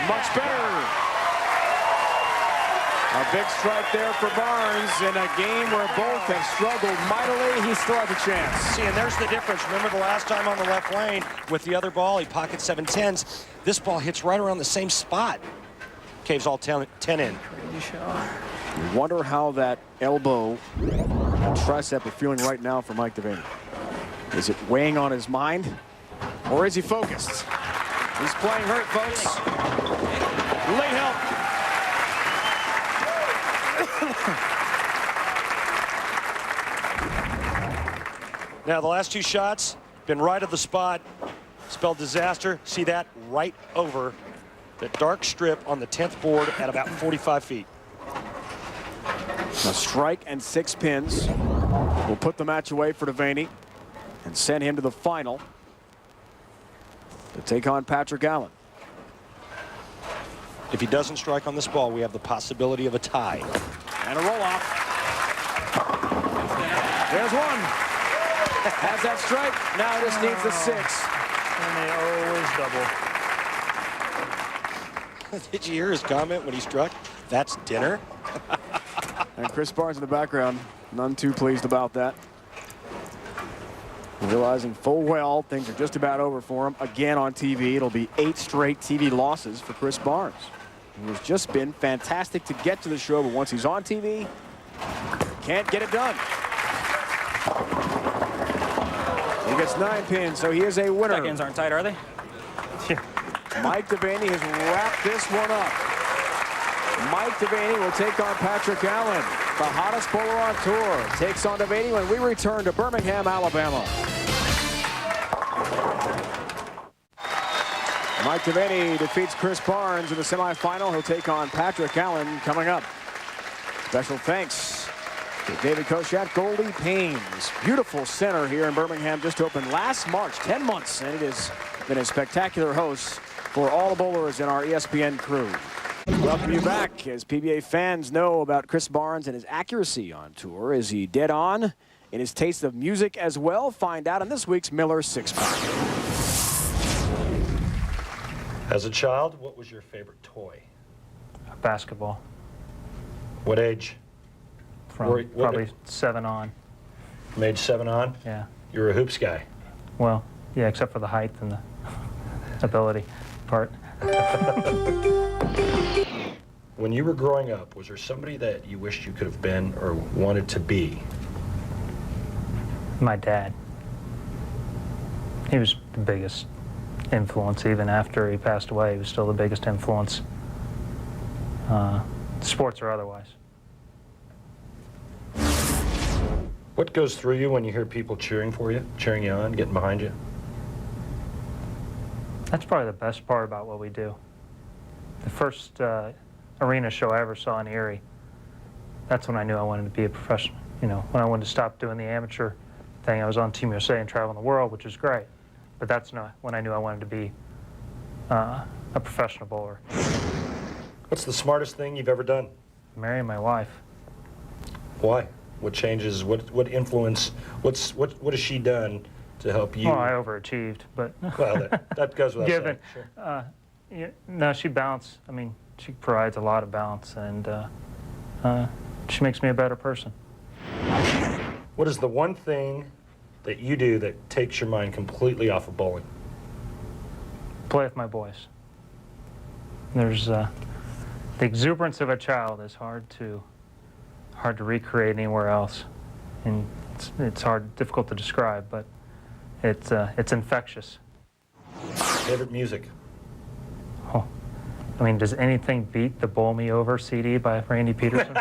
Much better. A big strike there for Barnes in a game where both have struggled mightily. He still has a chance. See, and there's the difference. Remember the last time on the left lane with the other ball, he pockets 7-10s. This ball hits right around the same spot. Caves all 10 in. You wonder how that elbow and tricep are feeling right now for Mike DeVaney. Is it weighing on his mind, or is he focused? He's playing hurt, folks. Late help. Now, the last two shots, been right of the spot, spelled disaster. See that? Right over the dark strip on the 10th board at about 45 feet. A strike and 6 pins will put the match away for DeVaney and send him to the final to take on Patrick Allen. If he doesn't strike on this ball, we have the possibility of a tie. And a roll-off. There's one. Has that strike. Now this needs a 6. And they always double. Did you hear his comment when he struck? That's dinner. And Chris Barnes in the background, none too pleased about that. Realizing full well things are just about over for him. Again on TV, it'll be 8 straight TV losses for Chris Barnes. He has just been fantastic to get to the show, but once he's on TV, can't get it done. He gets 9 pins, so he is a winner. Check-ins aren't tight, are they? Mike DeVaney has wrapped this one up. Mike DeVaney will take on Patrick Allen. The hottest bowler on tour takes on DeVaney when we return to Birmingham, Alabama. Mike DeVaney defeats Chris Barnes in the semifinal. He'll take on Patrick Allen coming up. Special thanks to David Koshat, Goldie Paynes. Beautiful center here in Birmingham, just opened last March, 10 months, and it has been a spectacular host for all the bowlers in our ESPN crew. Welcome you back. As PBA fans know about Chris Barnes and his accuracy on tour, is he dead on in his taste of music as well? Find out on this week's Miller 6-Pack. As a child, what was your favorite toy? Basketball. What age? From probably 7 on. From age 7 on? Yeah. You're a hoops guy. Well, yeah, except for the height and the ability part. When you were growing up, was there somebody that you wished you could have been or wanted to be? My dad. He was the biggest influence. Even after he passed away, he was still the biggest influence, sports or otherwise. What goes through you when you hear people cheering for you, cheering you on, getting behind you? That's probably the best part about what we do. The first arena show I ever saw in Erie, that's when I knew I wanted to be a professional. You know, when I wanted to stop doing the amateur thing, I was on Team USA and traveling the world, which is great. But that's not when I knew I wanted to be a professional bowler. What's the smartest thing you've ever done? Marrying my wife. Why? What changes? What influence? What has she done to help you? Well, I overachieved, but Well, that goes without given. saying. Sure. No, she balance. I mean, she provides a lot of balance, and she makes me a better person. What is the one thing that you do that takes your mind completely off of bowling? Play with my boys. There's the exuberance of a child is hard to recreate anywhere else, and it's difficult to describe, but it's infectious. Favorite music? Oh, I mean, does anything beat the Bowl Me Over CD by Randy Peterson?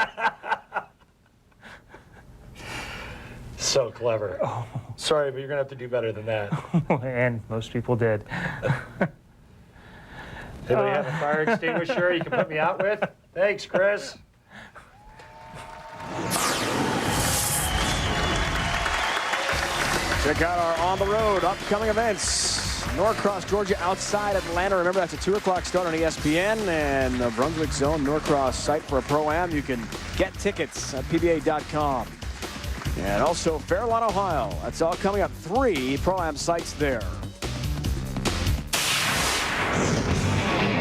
So clever. Oh. Sorry, but you're going to have to do better than that. And most people did. Anybody have a fire extinguisher you can put me out with? Thanks, Chris. Check out our on-the-road upcoming events. Norcross, Georgia, outside Atlanta. Remember, that's a 2 o'clock start on ESPN. And the Brunswick Zone Norcross site for a Pro-Am. You can get tickets at PBA.com. And also Fairlawn, Ohio. That's all coming up. 3 Pro-Am sites there.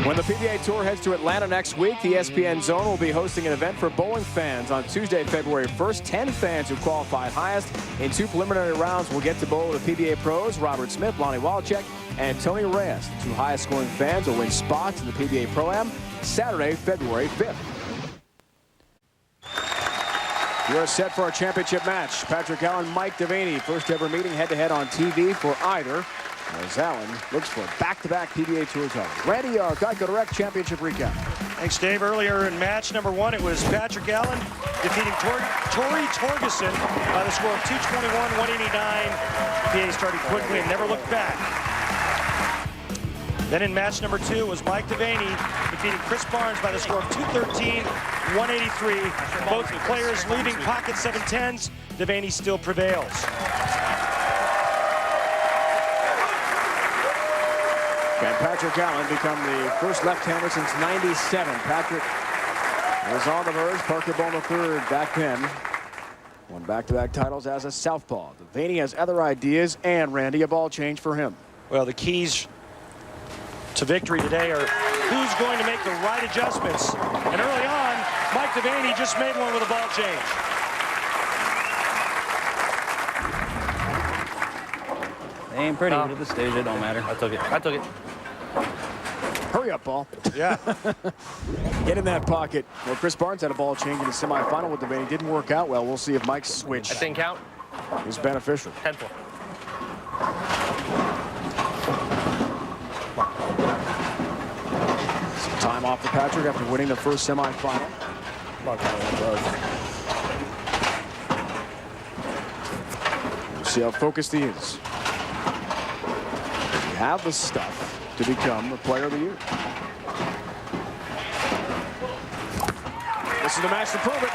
When the PBA Tour heads to Atlanta next week, the ESPN Zone will be hosting an event for bowling fans on Tuesday, February 1st. 10 fans who qualify highest in 2 preliminary rounds will get to bowl with the PBA pros, Robert Smith, Lonnie Wallachek, and Tony Reyes. The 2 highest scoring fans will win spots in the PBA Pro-Am Saturday, February 5th. You're set for our championship match. Patrick Allen, Mike DeVaney, first ever meeting head-to-head on TV for either. As Allen looks for back-to-back PBA Tour titles. Randy, our Geico Direct Championship recap. Thanks, Dave. Earlier in match number 1, it was Patrick Allen defeating Torgersen by the score of 221-189. PA started quickly and never looked back. Then in match number 2 was Mike DeVaney defeating Chris Barnes by the score of 213-183. Both players leaving pocket 710s. DeVaney still prevails. Can Patrick Allen become the first left-hander since '97? Patrick was on the verge. Parker Bowman III back then. Won back-to-back titles as a southpaw. DeVaney has other ideas, and Randy, a ball change for him. Well, the keys to victory today are who's going to make the right adjustments. And early on, Mike DeVaney just made one with a ball change. They ain't pretty, but at this stage, it don't matter. I took it. I took it. Hurry up, ball. Yeah. Get in that pocket. Well, Chris Barnes had a ball change in the semifinal with DeVaney. Didn't work out well. We'll see if Mike's switch That didn't count. is beneficial. 10-4. Some time off for Patrick after winning the first semifinal. We'll see how focused he is. You have the stuff to become the player of the year. This is the match to prove it.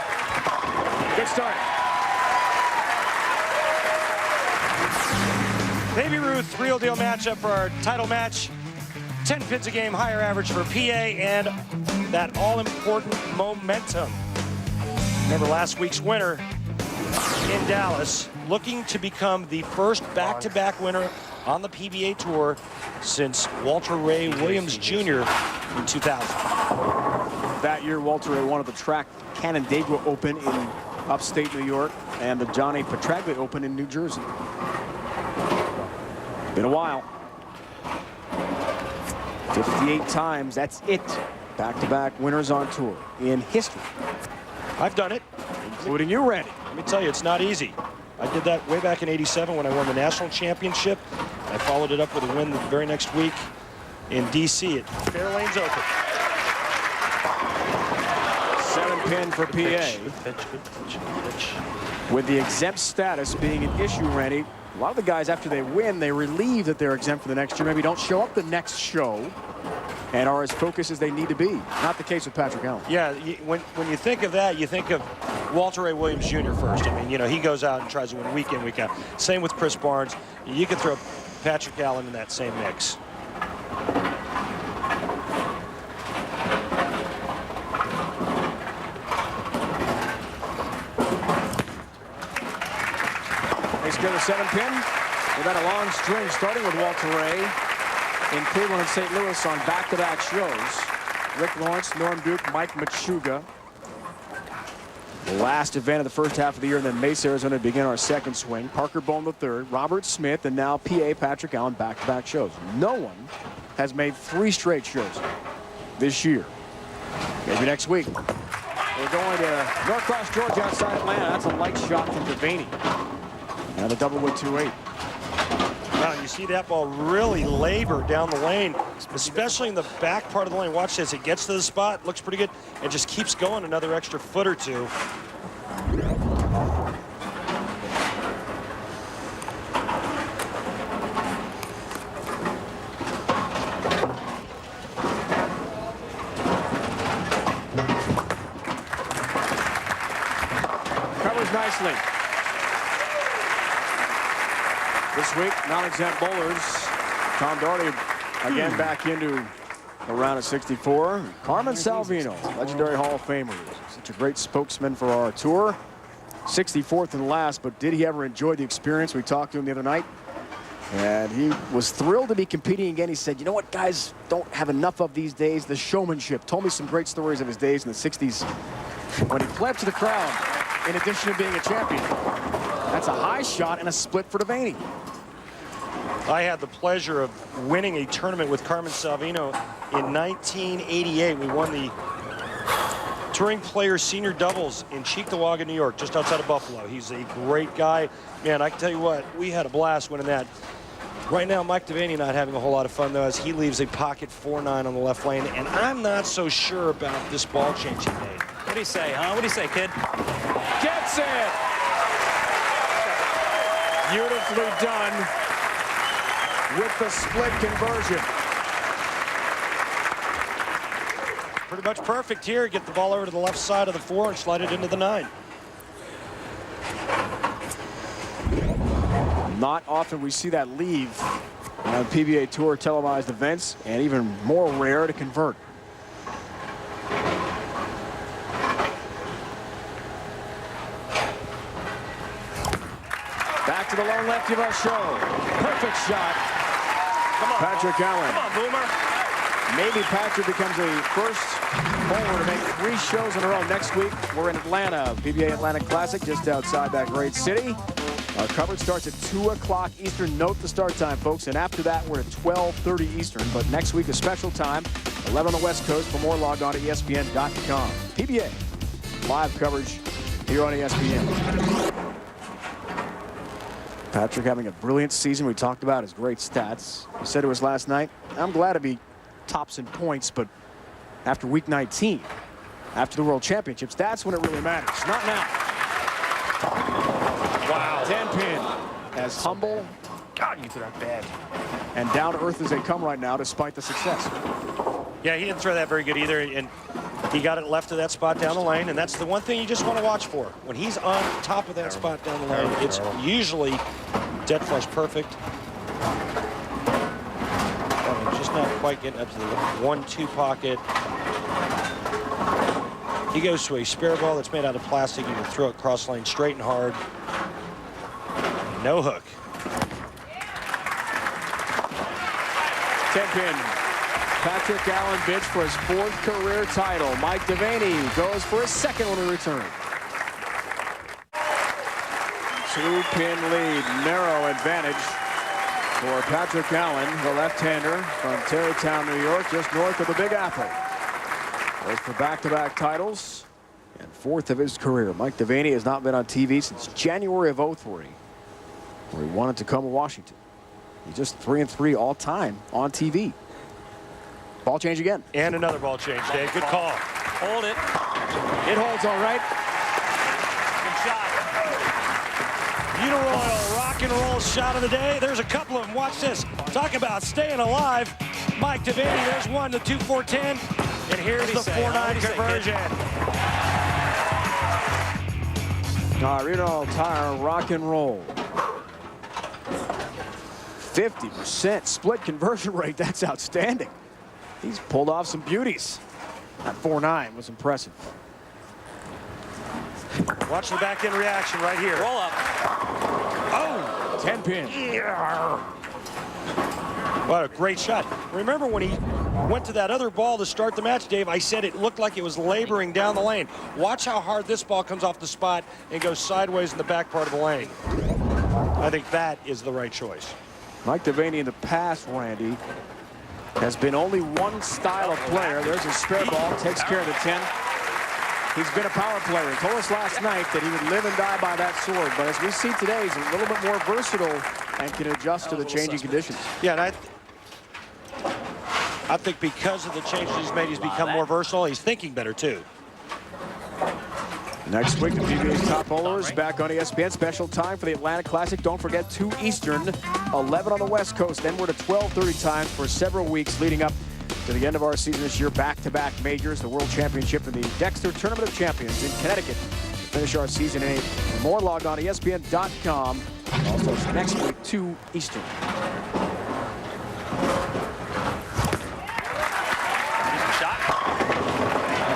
Good start. Baby Ruth, real deal matchup for our title match. 10 pins a game, higher average for PA, and that all-important momentum. Remember last week's winner in Dallas, looking to become the first back-to-back winner on the PBA Tour since Walter Ray Williams Jr. in 2000. That year, Walter Ray won at the track Canandaigua Open in upstate New York and the Johnny Petraglia Open in New Jersey. Been a while. 58 times, that's it. Back-to-back winners on tour in history. I've done it. Including you, Randy. Let me tell you, it's not easy. I did that way back in '87 when I won the national championship. I followed it up with a win the very next week in D.C. at Fairlanes Open. 7-pin for PA. With the exempt status being an issue, Randy, a lot of the guys, after they win, they relieve that they're exempt for the next year. Maybe don't show up the next show and are as focused as they need to be. Not the case with Patrick Allen. Yeah, when you think of that, you think of Walter Ray Williams Jr. first. I mean, you know, he goes out and tries to win week in, week out. Same with Chris Barnes. You could throw Patrick Allen in that same mix. They secure the 7-pin. They've had a long string starting with Walter Ray in Cleveland and St. Louis on back-to-back shows. Rick Lawrence, Norm Duke, Mike Machuga. The last event of the first half of the year, and then Mesa, Arizona to begin our second swing. Parker Bowman III, Robert Smith, and now PA Patrick Allen back-to-back shows. No one has made 3 straight shows this year. Maybe next week. We're going to Norcross, Georgia, outside Atlanta. That's a light shot from DeVaney. And a double with 2-8. Wow, you see that ball really labor down the lane, especially in the back part of the lane. Watch this. It gets to the spot, looks pretty good. It just keeps going another extra foot or two. nicely. This week, non-exempt bowlers. Tom Doherty again back into the round of 64. Carmen Salvino, legendary Hall of Famer. Such a great spokesman for our tour. 64th and last, but did he ever enjoy the experience? We talked to him the other night, and he was thrilled to be competing again. He said, you know what guys don't have enough of these days? The showmanship. Told me some great stories of his days in the 60s when he pled to the crowd in addition to being a champion. That's a high shot and a split for DeVaney. I had the pleasure of winning a tournament with Carmen Salvino in 1988. We won the Touring Players Senior Doubles in Cheektowaga, New York, just outside of Buffalo. He's a great guy. Man, I can tell you what, we had a blast winning that. Right now, Mike DeVaney not having a whole lot of fun, though, as he leaves a pocket 4-9 on the left lane, and I'm not so sure about this ball change he made. What do you say, huh? What do you say, kid? Gets it! Beautifully done with the split conversion. Pretty much perfect here. Get the ball over to the left side of the 4 and slide it into the 9. Not often we see that leave on PBA Tour televised events, and even more rare to convert. Back to the lone lefty of our show. Perfect shot. Come on, Patrick Allen. Come on, Boomer. Maybe Patrick becomes the first bowler to make 3 shows in a row. Next week, we're in Atlanta, PBA Atlanta Classic, just outside that great city. Our coverage starts at 2 o'clock Eastern. Note the start time, folks. And after that, we're at 12:30 Eastern. But next week, a special time, 11 on the West Coast. For more, log on to ESPN.com. PBA live coverage here on ESPN. Patrick having a brilliant season. We talked about his great stats. He said to us last night, I'm glad to be tops in points, but after week 19, after the World Championships, that's when it really matters. Not now. Wow. 10-pin. As humble. God, you threw that bad. And down to earth as they come right now, despite the success. Yeah, he didn't throw that very good either, and he got it left to that spot down the lane, and that's the one thing you just want to watch for. When he's on top of that spot down the lane, it's usually dead flush perfect. Just not quite getting up to the 1-2 pocket. He goes to a spare ball that's made out of plastic. You can throw it cross lane straight and hard. No hook. 10-pin. Patrick Allen bids for his 4th career title. Mike DeVaney goes for his 2nd when we return. 2-pin lead, narrow advantage for Patrick Allen, the left-hander from Tarrytown, New York, just north of the Big Apple. Goes for back-to-back titles and 4th of his career. Mike DeVaney has not been on TV since January of '03, where he wanted to come to Washington. He's just 3-3 all time on TV. Ball change again. And another ball change, Dave. Good call. Hold it. It holds all right. Good shot. Uniroyal rock and roll shot of the day. There's a couple of them. Watch this. Talk about staying alive. Mike DeVaney, there's one, the 2-4-10. And here's the 4-9 conversion. Uniroyal tire rock and roll. 50% split conversion rate. That's outstanding. He's pulled off some beauties. That 4-9 was impressive. Watch the back end reaction right here. Roll up. Oh, 10-pin. What a great shot. Remember when he went to that other ball to start the match, Dave, I said it looked like it was laboring down the lane. Watch how hard this ball comes off the spot and goes sideways in the back part of the lane. I think that is the right choice. Mike DeVaney in the past, Randy, has been only one style of player. There's a spare ball, takes care of the 10. He's been a power player. He told us last night that he would live and die by that sword. But as we see today, he's a little bit more versatile and can adjust to the changing conditions. Yeah, and I think because of the changes he's made, he's become more versatile. He's thinking better, too. Next week, the PBA's top bowlers back on ESPN. Special time for the Atlanta Classic. Don't forget, 2 Eastern, 11 on the West Coast. Then we're to 12:30 time for several weeks leading up to the end of our season this year. Back-to-back majors, the World Championship and the Dexter Tournament of Champions in Connecticut. finish our season 8. For more, log on to ESPN.com. Also next week, 2 Eastern. He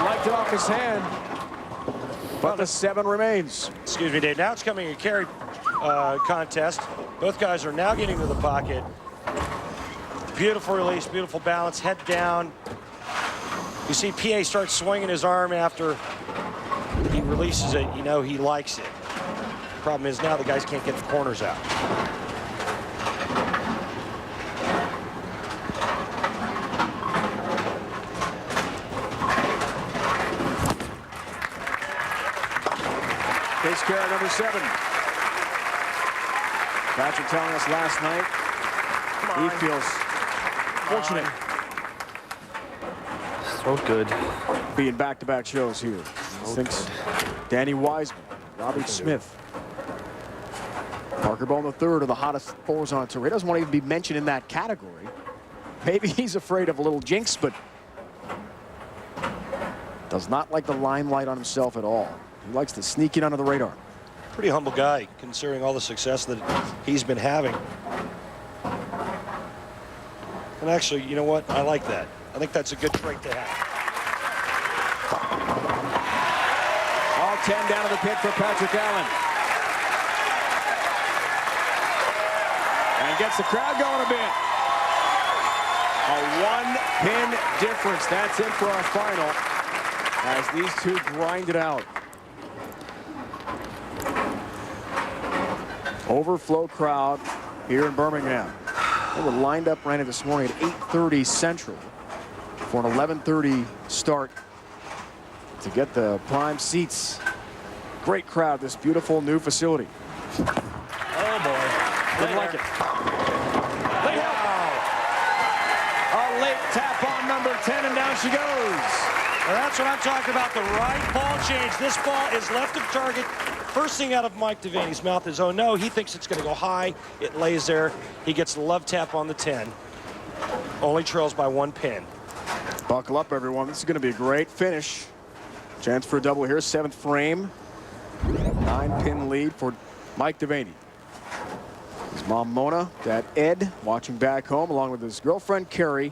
liked it off his hand, but the 7 remains. Excuse me, Dave. Now it's coming a carry contest. Both guys are now getting to the pocket. Beautiful release, beautiful balance, head down. You see PA starts swinging his arm after he releases it. You know he likes it. Problem is now the guys can't get the corners out. Takes care of number 7. Patrick telling us last night he feels fortunate. So good. Being back-to-back shows here. Thinks Danny Wiseman, Robbie Smith, Parker Bowman III are the hottest bowlers on tour. He doesn't want to even be mentioned in that category. Maybe he's afraid of a little jinx, but does not like the limelight on himself at all. He likes to sneak in under the radar. Pretty humble guy, considering all the success that he's been having. And actually, you know what? I like that. I think that's a good trait to have. All 10 down to the pit for Patrick Allen. And gets the crowd going a bit. A 1-pin difference. That's it for our final as these two grind it out. Overflow crowd here in Birmingham. They were lined up right this morning at 8:30 Central for an 11:30 start to get the prime seats. Great crowd, this beautiful new facility. Oh boy. Didn't like it. Wow. A late tap on number 10 and down she goes. Well, that's what I'm talking about, the right ball change. This ball is left of target. First thing out of Mike DeVaney's mouth is, oh no, he thinks it's going to go high. It lays there. He gets the love tap on the 10. Only trails by 1 pin. Buckle up, everyone. This is going to be a great finish. Chance for a double here, 7th frame. 9-pin lead for Mike DeVaney. His mom, Mona, dad, Ed, watching back home, along with his girlfriend, Carrie,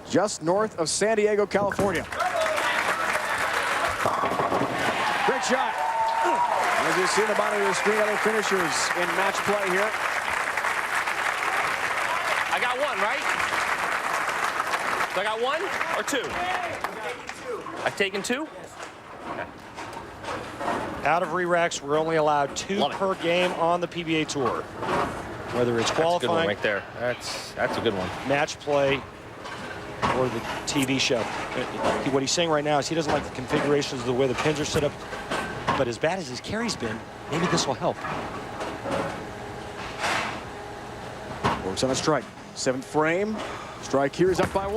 just north of San Diego, California. Great shot. As you see in the bottom of the screen, other finishers in match play here. I got 1, right? So I got 1 or 2? I've taken 2? Out of re-racks, we're only allowed 2 per game on the PBA Tour. Whether it's That's a good one qualifying, right there. That's a good one. match play, or the TV show. What he's saying right now is he doesn't like the configurations of the way the pins are set up. But as bad as his carry's been, maybe this will help. Works on a strike. 7th frame. Strike here is up by 1.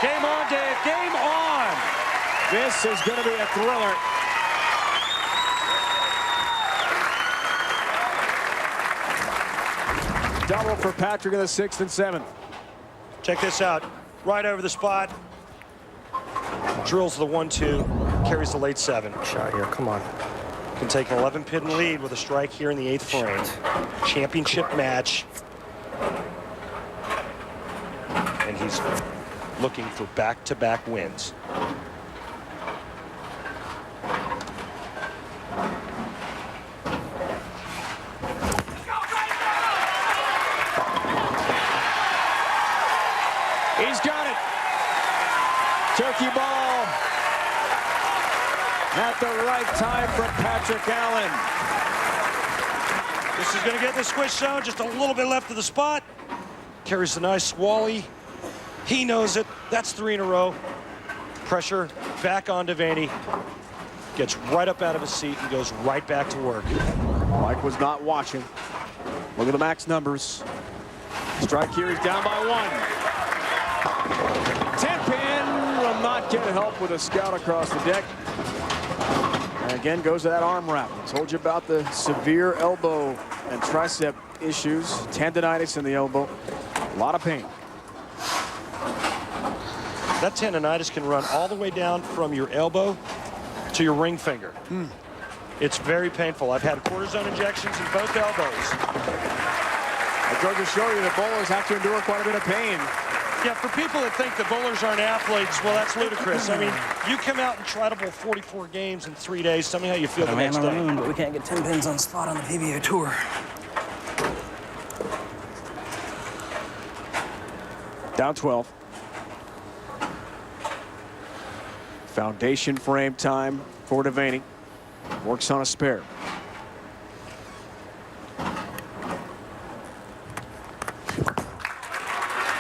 Game on, Dave. Game on. This is going to be a thriller. Double for Patrick in the 6th and 7th. Check this out. Right over the spot. Drills the 1-2. Carries the late 7. Shot here, come on. Can take an 11-pin lead with a strike here in the 8th frame. Championship match. And he's looking for back-to-back wins. He's got it. Turkey ball at the right time from Patrick Allen. This is going to get the squish zone. Just a little bit left of the spot. Carries the nice swally. He knows it. That's 3 in a row. Pressure back on DeVaney. Gets right up out of his seat and goes right back to work. Mike was not watching. Look at the max numbers. Strike here, he's down by 1. 10-pin will not get help with a scout across the deck. And again goes to that arm wrap. I told you about the severe elbow and tricep issues. Tendonitis in the elbow. A lot of pain. that tendonitis can run all the way down from your elbow to your ring finger. It's very painful. I've had cortisone injections in both elbows. It goes to show you that bowlers have to endure quite a bit of pain. Yeah, for people that think the bowlers aren't athletes, well, that's ludicrous. I mean, you come out and try to bowl 44 games in 3 days. Tell me how you feel the next day. But we can't get 10 pins on spot on the PBA Tour. Down 12. Foundation frame time for DeVaney. Works on a spare.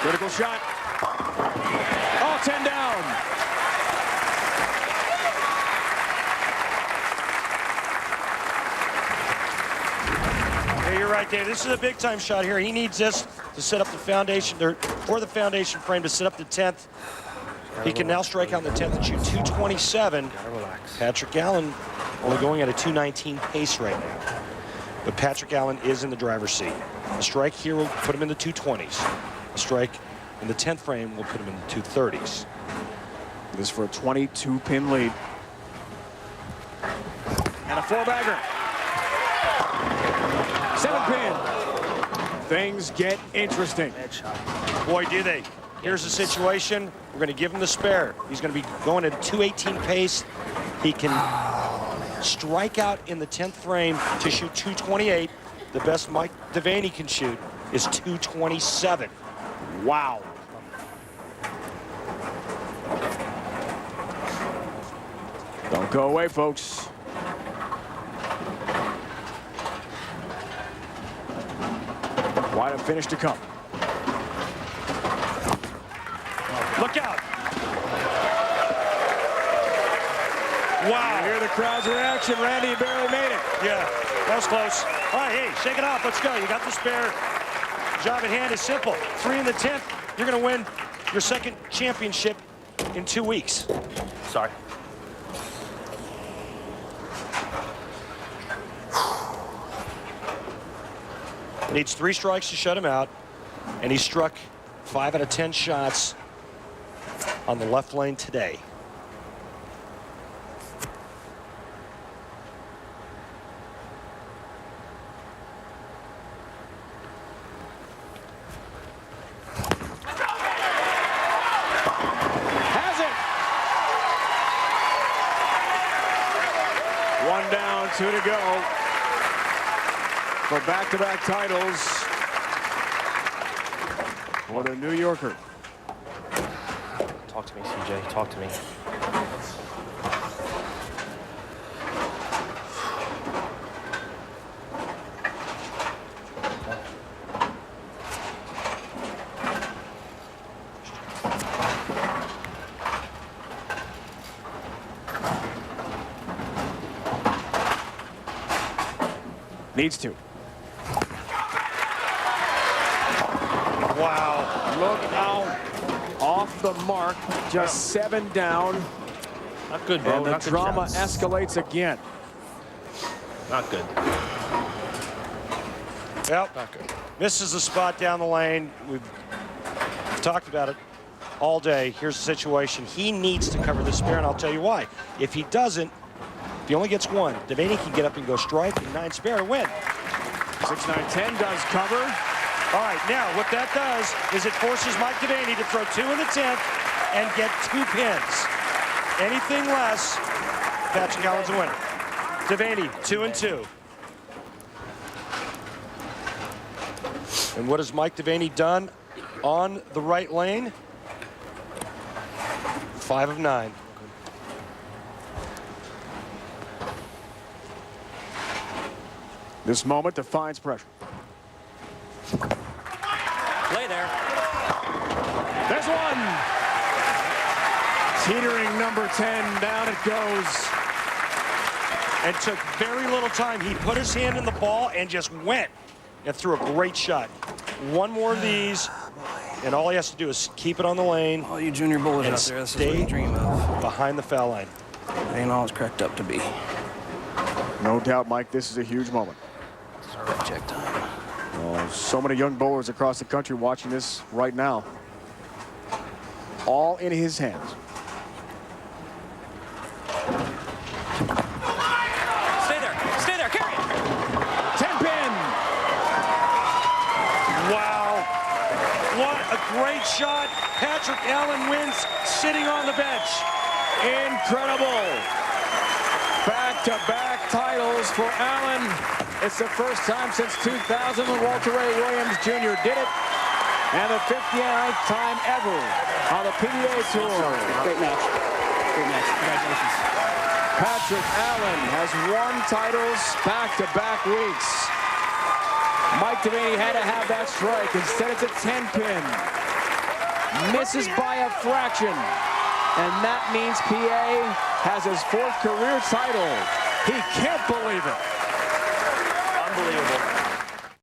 Critical shot. Oh, 10 down. Yeah, you're right, Dave. This is a big-time shot here. He needs this to set up the foundation, or the foundation frame to set up the 10th. He can now strike out in the 10th and shoot 227. Patrick Allen only going at a 219 pace right now. But Patrick Allen is in the driver's seat. A strike here will put him in the 220s. A strike in the 10th frame will put him in the 230s. This for a 22-pin lead. And a four-bagger. 7-pin. Things get interesting. Boy, do they. Here's the situation. We're going to give him the spare. He's going to be going at a 218 pace. He can strike out in the 10th frame to shoot 228. The best Mike DeVaney can shoot is 227. Wow. Don't go away, folks. Quite a finish to come. Look out. Wow. You hear the crowd's reaction. Randy barely made it. Yeah, that was close. All right, hey, shake it off. Let's go. You got the spare. Job at hand is simple. 3 in the 10th. You're going to win your second championship in 2 weeks. Sorry. Needs 3 strikes to shut him out, and he struck 5 out of 10 shots on the left lane today. Has it. 1 down, 2 to go. For back-to-back titles for the New Yorker. Talk to me, CJ. Talk to me. Needs to. Wow. Look out. Off the mark. Just 7 down. Not good, bro. And the Not good drama shots. escalates again. Not good. Yep. Not good. Misses the spot down the lane. We've talked about it all day. Here's the situation. He needs to cover the spare, and I'll tell you why. If he doesn't, if he only gets 1, DeVaney can get up and go strike and 9 spare to win. 6, 9, 10 does cover. All right, now what that does is it forces Mike DeVaney to throw 2 in the 10th and get 2 pins. Anything less, Patrick Allen's a winner. DeVaney, 2 and 2. And what has Mike DeVaney done on the right lane? 5 of 9. This moment defines pressure. Play there. There's 1. Teetering number 10. Down it goes. And took very little time. He put his hand in the ball and just went and threw a great shot. 1 more of these, and all he has to do is keep it on the lane. All you junior bowlers and out there, this is what you stay dream of. behind the foul line. It ain't all it's cracked up to be. No doubt, Mike, this is a huge moment. It's our rep check time. Oh, so many young bowlers across the country watching this right now. all in his hands. Stay there, carry it. 10-pin. Wow. What a great shot. Patrick Allen wins sitting on the bench. Incredible. Back-to-back titles for Allen. It's the first time since 2000 when Walter Ray Williams Jr. did it. And the 59th time ever on the PBA Tour. Great match. Great match. Congratulations. Patrick Allen has won titles back-to-back weeks. Mike DeVaney had to have that strike. Instead, it's a 10-pin. Misses by a fraction. And that means PA has his 4th career title. He can't believe it. Unbelievable.